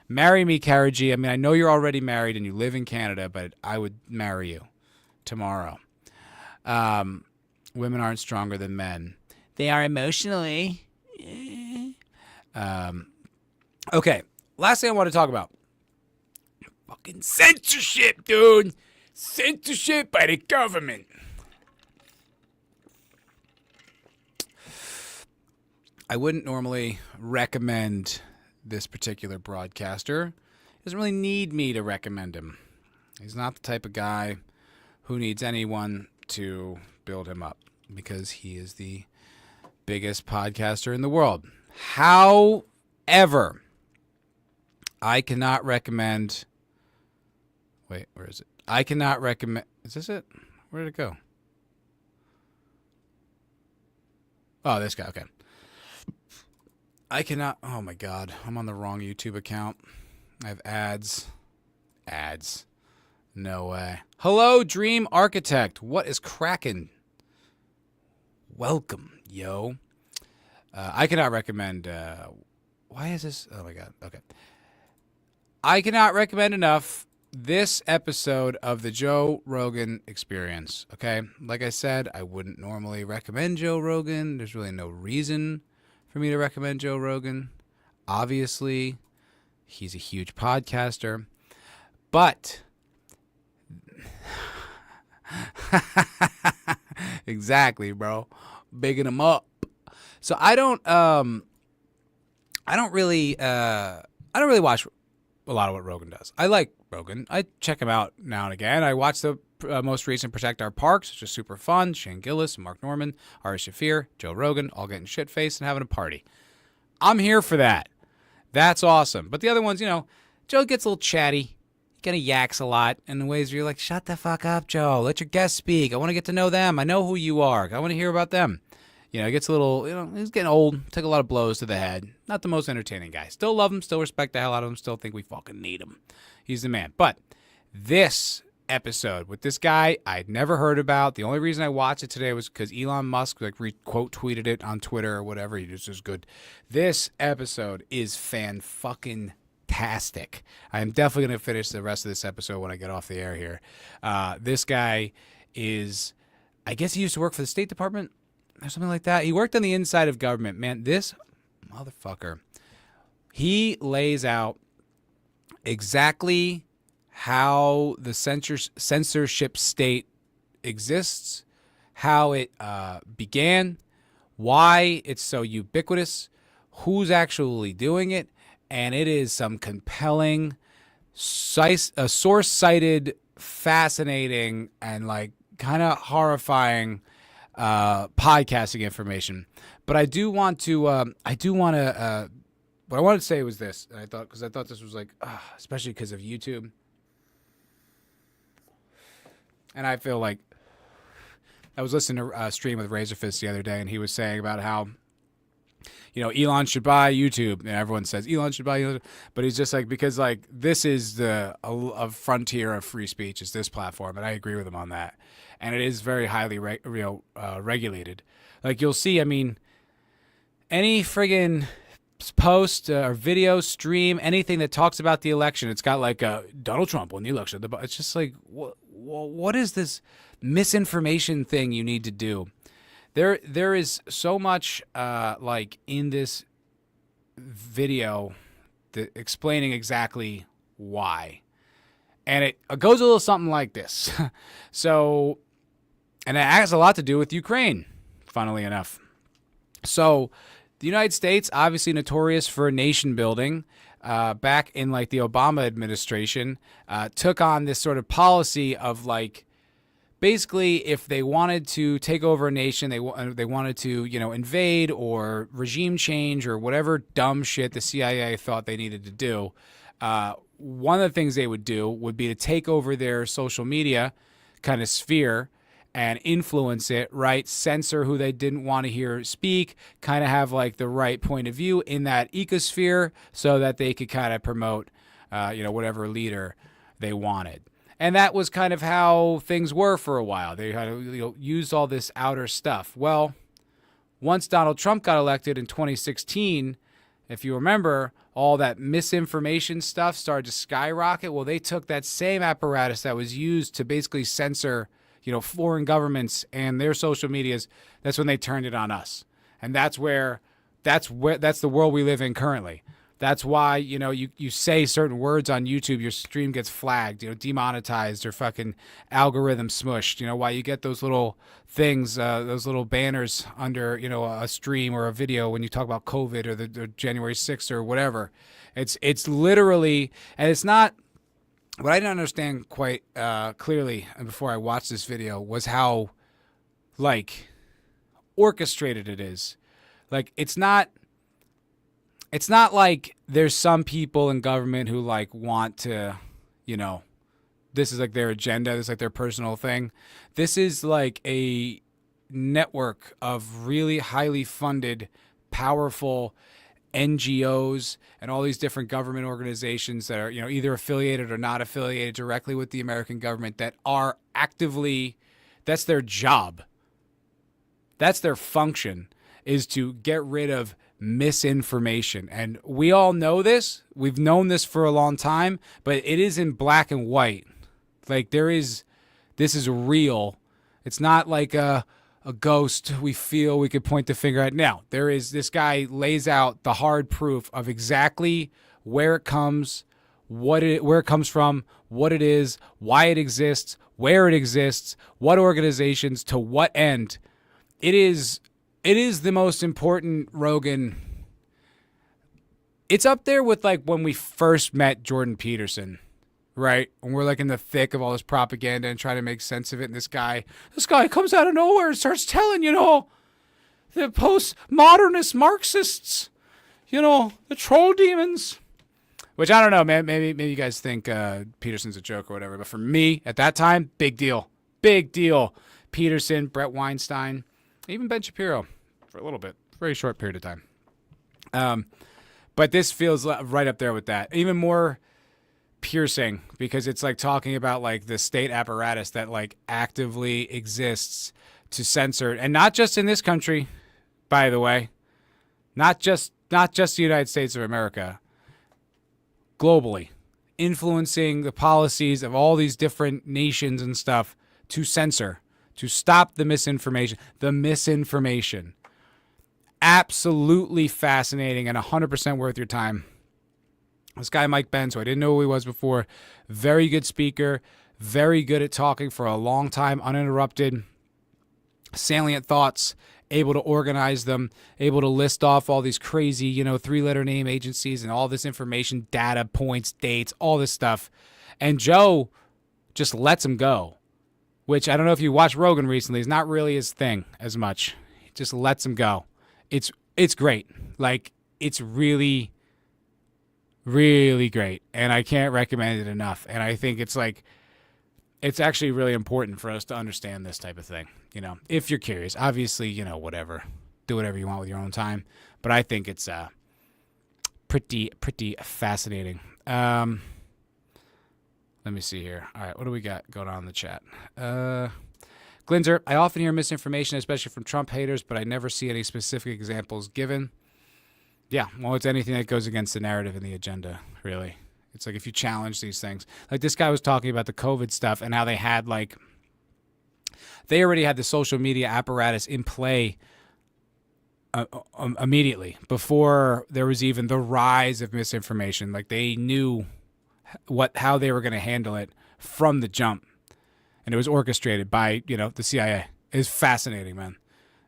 Marry me, Cara G. I mean, I know you're already married and you live in Canada, but I would marry you tomorrow. Women aren't stronger than men. They are emotionally. Okay, last thing I want to talk about. Fucking censorship, dude. Censorship by the government. I wouldn't normally recommend this particular broadcaster. He doesn't really need me to recommend him. He's not the type of guy who needs anyone to build him up because he is the biggest podcaster in the world. However, I cannot recommend... Wait, where is it? I cannot recommend... Is this it? Where did it go? Oh, this guy. Okay. I cannot... Oh, my God. I'm on the wrong YouTube account. I have ads. Ads. No way. Hello, Dream Architect. What is cracking? Welcome, yo. I cannot recommend... why is this... Oh, my God. Okay. I cannot recommend enough this episode of the Joe Rogan Experience, okay? Like I said, I wouldn't normally recommend Joe Rogan. There's really no reason for me to recommend Joe Rogan. Obviously, he's a huge podcaster. But... exactly, bro. Bigging him up. So I don't really watch a lot of what Rogan does. I like Rogan. I check him out now and again. I watch the most recent Protect Our Parks, which is super fun. Shane Gillis, Mark Norman, Ari Shaffir, Joe Rogan, all getting shit-faced and having a party. I'm here for that. That's awesome. But the other ones, Joe gets a little chatty. He kind of yaks a lot in ways where you're like, shut the fuck up, Joe. Let your guests speak. I want to get to know them. I know who you are. I want to hear about them. It gets a little, he's getting old. Took a lot of blows to the head. Not the most entertaining guy. Still love him. Still respect the hell out of him. Still think we fucking need him. He's the man. But this episode with this guy I'd never heard about. The only reason I watched it today was because Elon Musk quote tweeted it on Twitter or whatever. He just was good. This episode is fan-fucking-tastic. I am definitely going to finish the rest of this episode when I get off the air here. This guy is, I guess he used to work for the State Department or something like that. He worked on the inside of government. Man, this motherfucker, he lays out exactly how the censorship state exists, how it began, why it's so ubiquitous, who's actually doing it, and it is some compelling, source-cited, fascinating, and kind of horrifying podcasting information. But I do want to what I wanted to say was this, and I thought this was especially because of YouTube, and I feel like I was listening to a stream with Razorfist the other day, and he was saying about how Elon should buy YouTube, and everyone says Elon should buy YouTube, but he's just because this is a frontier of free speech is this platform, and I agree with him on that. And it is very highly regulated. You'll see, any friggin' post or video stream, anything that talks about the election, it's got Donald Trump won the election. It's just what is this misinformation thing you need to do? There is so much in this video explaining exactly why. And it goes a little something like this. So, and it has a lot to do with Ukraine, funnily enough. So the United States, obviously notorious for nation building, back in like the Obama administration, took on this sort of policy of like, basically, if they wanted to take over a nation, they wanted to, invade or regime change or whatever dumb shit the CIA thought they needed to do, one of the things they would do would be to take over their social media kind of sphere and influence it, right? Censor who they didn't want to hear speak, kind of have like the right point of view in that ecosphere so that they could kind of promote, whatever leader they wanted. And that was kind of how things were for a while. They had used all this outer stuff. Well, once Donald Trump got elected in 2016, if you remember, all that misinformation stuff started to skyrocket. Well, they took that same apparatus that was used to basically censor, foreign governments and their social medias. That's when they turned it on us. And that's the world we live in currently. That's why, you say certain words on YouTube, your stream gets flagged, demonetized or fucking algorithm smushed. Why you get those little things, those little banners under, a stream or a video when you talk about COVID or the January 6th or whatever. It's literally, and it's not, what I didn't understand quite clearly before I watched this video was how, like, orchestrated it is. Like, it's not like there's some people in government who like want to, this is like their agenda. This is like their personal thing. This is like a network of really highly funded, powerful NGOs and all these different government organizations that are, either affiliated or not affiliated directly with the American government that are actively, that's their job. That's their function, is to get rid of misinformation. And we all know this. We've known this for a long time, but it is in black and white. Like this is real. It's not like a ghost we feel we could point the finger at. Now, this guy lays out the hard proof of exactly where it comes, where it comes from, what it is, why it exists, where it exists, what organizations, to what end. It is the most important Rogan. It's up there with like when we first met Jordan Peterson, right? When we're like in the thick of all this propaganda and trying to make sense of it. And this guy comes out of nowhere and starts telling, the postmodernist Marxists, the troll demons. Which I don't know, man. Maybe you guys think Peterson's a joke or whatever. But for me, at that time, big deal. Big deal. Peterson, Brett Weinstein, even Ben Shapiro for a little bit. Very short period of time. But this feels right up there with that. Even more piercing because it's like talking about like the state apparatus that like actively exists to censor, and not just in this country, by the way, not just the United States of America, globally, influencing the policies of all these different nations and stuff to censor, to stop the misinformation. Absolutely fascinating and 100% worth your time. This guy, Mike Benz, who I didn't know who he was before, very good speaker, very good at talking for a long time, uninterrupted, salient thoughts, able to organize them, able to list off all these crazy, 3-letter name agencies and all this information, data, points, dates, all this stuff. And Joe just lets him go, which I don't know if you watched Rogan recently. It's not really his thing as much. He just lets him go. It's great. Like, it's really, really great. And I can't recommend it enough. And I think it's actually really important for us to understand this type of thing. If you're curious, obviously, whatever, do whatever you want with your own time. But I think it's pretty fascinating. Let me see here. All right, what do we got going on in the chat? Glinzer, I often hear misinformation, especially from Trump haters, but I never see any specific examples given. Yeah, well, it's anything that goes against the narrative and the agenda, really. It's like if you challenge these things. Like this guy was talking about the COVID stuff and how they already had the social media apparatus in play immediately before there was even the rise of misinformation. Like they knew how they were going to handle it from the jump. And it was orchestrated by, the CIA. It's fascinating, man.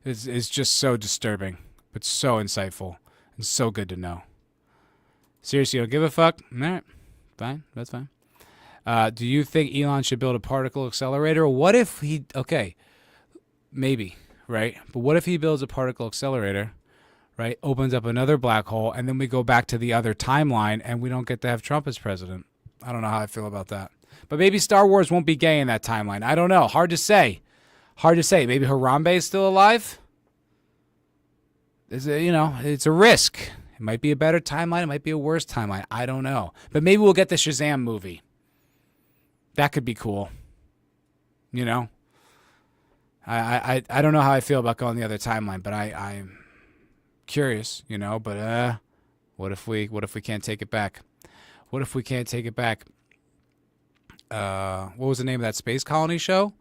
It's just so disturbing, but so insightful and so good to know. Seriously, you don't give a fuck? All right. Fine. That's fine. Do you think Elon should build a particle accelerator? What if okay, maybe, right? But what if he builds a particle accelerator, right? Opens up another black hole, and then we go back to the other timeline, and we don't get to have Trump as president? I don't know how I feel about that. But maybe Star Wars won't be gay in that timeline. I don't know. Hard to say. Maybe Harambe is still alive. It's a risk. It might be a better timeline. It might be a worse timeline. I don't know. But maybe we'll get the Shazam movie. That could be cool. I don't know how I feel about going the other timeline, but I'm curious, but what if we can't take it back? What if we can't take it back? What was the name of that space colony show?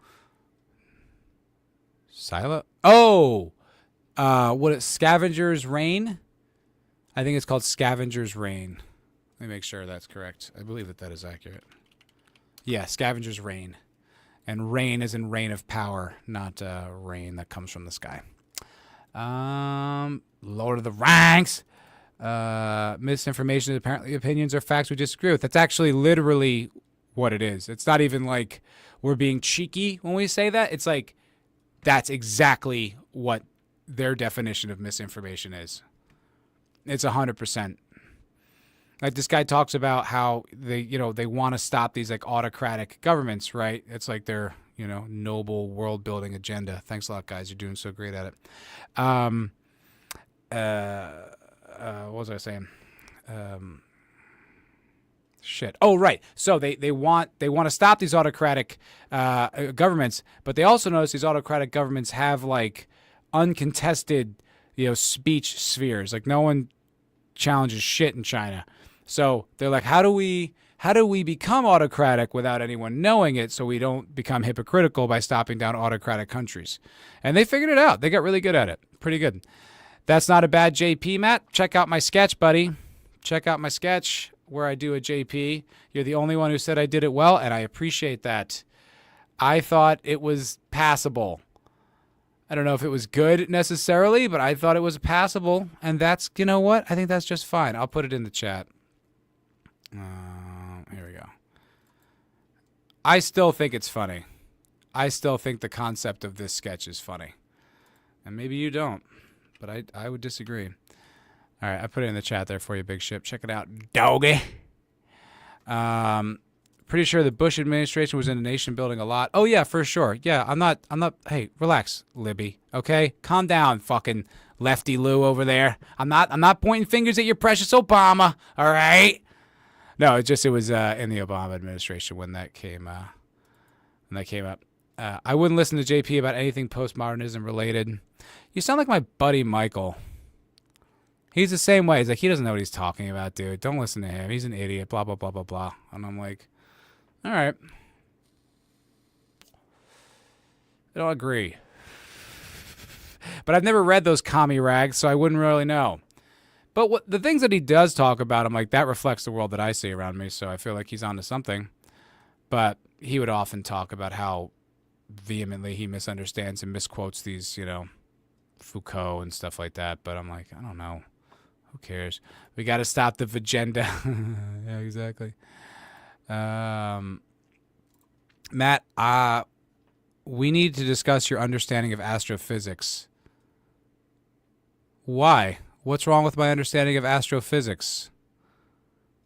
Silo? Oh! Scavenger's Reign? I think it's called Scavenger's Reign. Let me make sure that's correct. I believe that is accurate. Yeah, Scavenger's Reign. And rain is in reign of power, not rain that comes from the sky. Lord of the Ranks. Misinformation is apparently opinions or facts we disagree with. That's actually literally what it is. It's not even like we're being cheeky when we say that. It's like that's exactly what their definition of misinformation is. It's 100%. Like this guy talks about how they want to stop these like autocratic governments, right? It's like their, noble world building agenda. Thanks a lot, guys. You're doing so great at it. What was I saying? Shit. Oh, right. So they want to stop these autocratic governments, but they also notice these autocratic governments have like uncontested, speech spheres. Like no one challenges shit in China. So they're like, how do we become autocratic without anyone knowing it so we don't become hypocritical by stopping down autocratic countries? And they figured it out. They got really good at it. Pretty good. That's not a bad JP, Matt. Check out my sketch, buddy. Check out my sketch where I do a JP. You're the only one who said I did it well, and I appreciate that. I thought it was passable. I don't know if it was good necessarily, but I thought it was passable. And that's, you know what? I think that's just fine. I'll put it in the chat. Here we go. I still think it's funny. I still think the concept of this sketch is funny. And maybe you don't, but I would disagree. All right, I put it in the chat there for you, Big Ship. Check it out, doggy. Pretty sure the Bush administration was in the nation building a lot. Oh yeah, for sure. Yeah, I'm not. Hey, relax, Libby. Okay, calm down, fucking lefty Lou over there. I'm not pointing fingers at your precious Obama. All right. No, it was in the Obama administration when that came up. I wouldn't listen to JP about anything postmodernism related. You sound like my buddy Michael. He's the same way. He's like, he doesn't know what he's talking about, dude. Don't listen to him. He's an idiot, blah, blah, blah, blah, blah. And I'm like, all right. I don't agree. But I've never read those commie rags, so I wouldn't really know. But the things that he does talk about, I'm like, that reflects the world that I see around me, so I feel like he's onto something. But he would often talk about how vehemently he misunderstands and misquotes these, Foucault and stuff like that. But I'm like, I don't know. Who cares? We got to stop the agenda. Yeah, exactly. Matt, we need to discuss your understanding of astrophysics. Why? What's wrong with my understanding of astrophysics?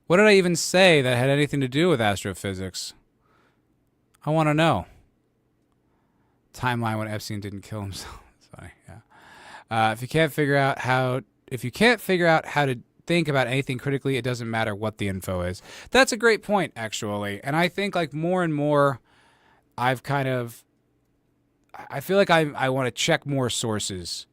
What did I even say that had anything to do with astrophysics? I want to know. Timeline when Epstein didn't kill himself. Sorry, yeah. If you can't figure out how to think about anything critically, it doesn't matter what the info is. That's a great point, actually. And I think like more and more, I feel like I want to check more sources.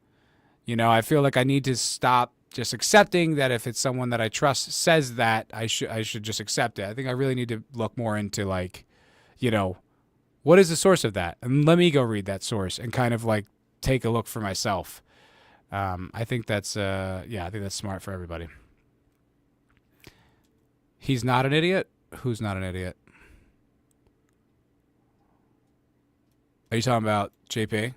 I feel like I need to stop just accepting that if it's someone that I trust says that, I should just accept it. I think I really need to look more into like, what is the source of that? And let me go read that source and kind of like take a look for myself. I think that's smart for everybody. He's not an idiot. Who's not an idiot? Are you talking about JP?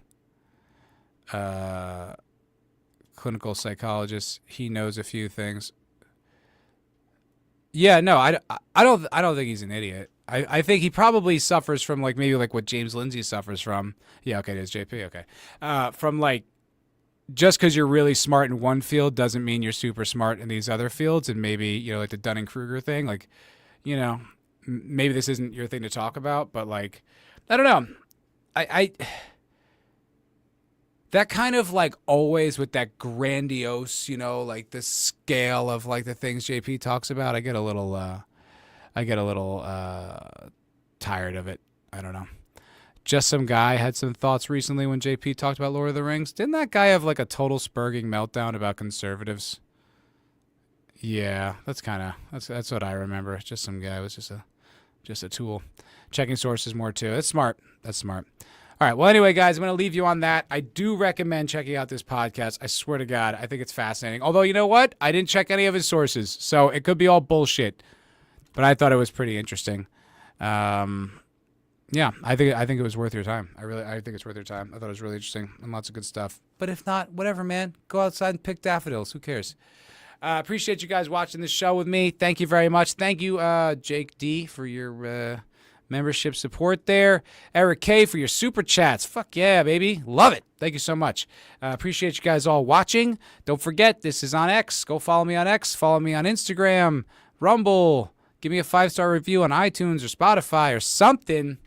Clinical psychologist. He knows a few things. Yeah, no, I don't think he's an idiot. I think he probably suffers from like maybe like what James Lindsay suffers from. Yeah, okay, there's JP. Okay, from like just because you're really smart in one field doesn't mean you're super smart in these other fields, and maybe like the Dunning-Kruger thing, like maybe this isn't your thing to talk about, but like I don't know, I that kind of like always with that grandiose, like the scale of like the things JP talks about, I get a little tired of it. I don't know. Just Some Guy had some thoughts recently when JP talked about Lord of the Rings. Didn't that guy have like a total spurging meltdown about conservatives? Yeah, that's what I remember. Just Some Guy was just a tool. Checking sources more too. That's smart. All right. Well, anyway, guys, I'm going to leave you on that. I do recommend checking out this podcast. I swear to God, I think it's fascinating. Although, you know what? I didn't check any of his sources, so it could be all bullshit. But I thought it was pretty interesting. Yeah, I think it was worth your time. I think it's worth your time. I thought it was really interesting and lots of good stuff. But if not, whatever, man. Go outside and pick daffodils. Who cares? Appreciate you guys watching this show with me. Thank you very much. Thank you, Jake D, for your membership support there. Eric K for your super chats. Fuck yeah, baby. Love it. Thank you so much. Appreciate you guys all watching. Don't forget, this is on X. Go follow me on X. Follow me on Instagram, Rumble. Give me a 5-star review on iTunes or Spotify or something.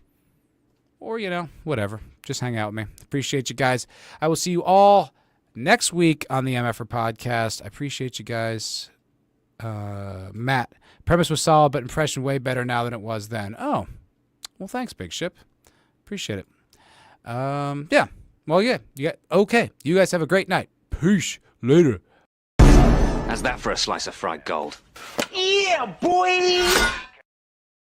Or, whatever. Just hang out with me. Appreciate you guys. I will see you all next week on the MFer Podcast. I appreciate you guys. Matt, premise was solid, but impression way better now than it was then. Oh, well, thanks, Big Ship. Appreciate it. Yeah. Well, yeah. Okay. You guys have a great night. Peace. Later. How's that for a slice of fried gold? Yeah, boy!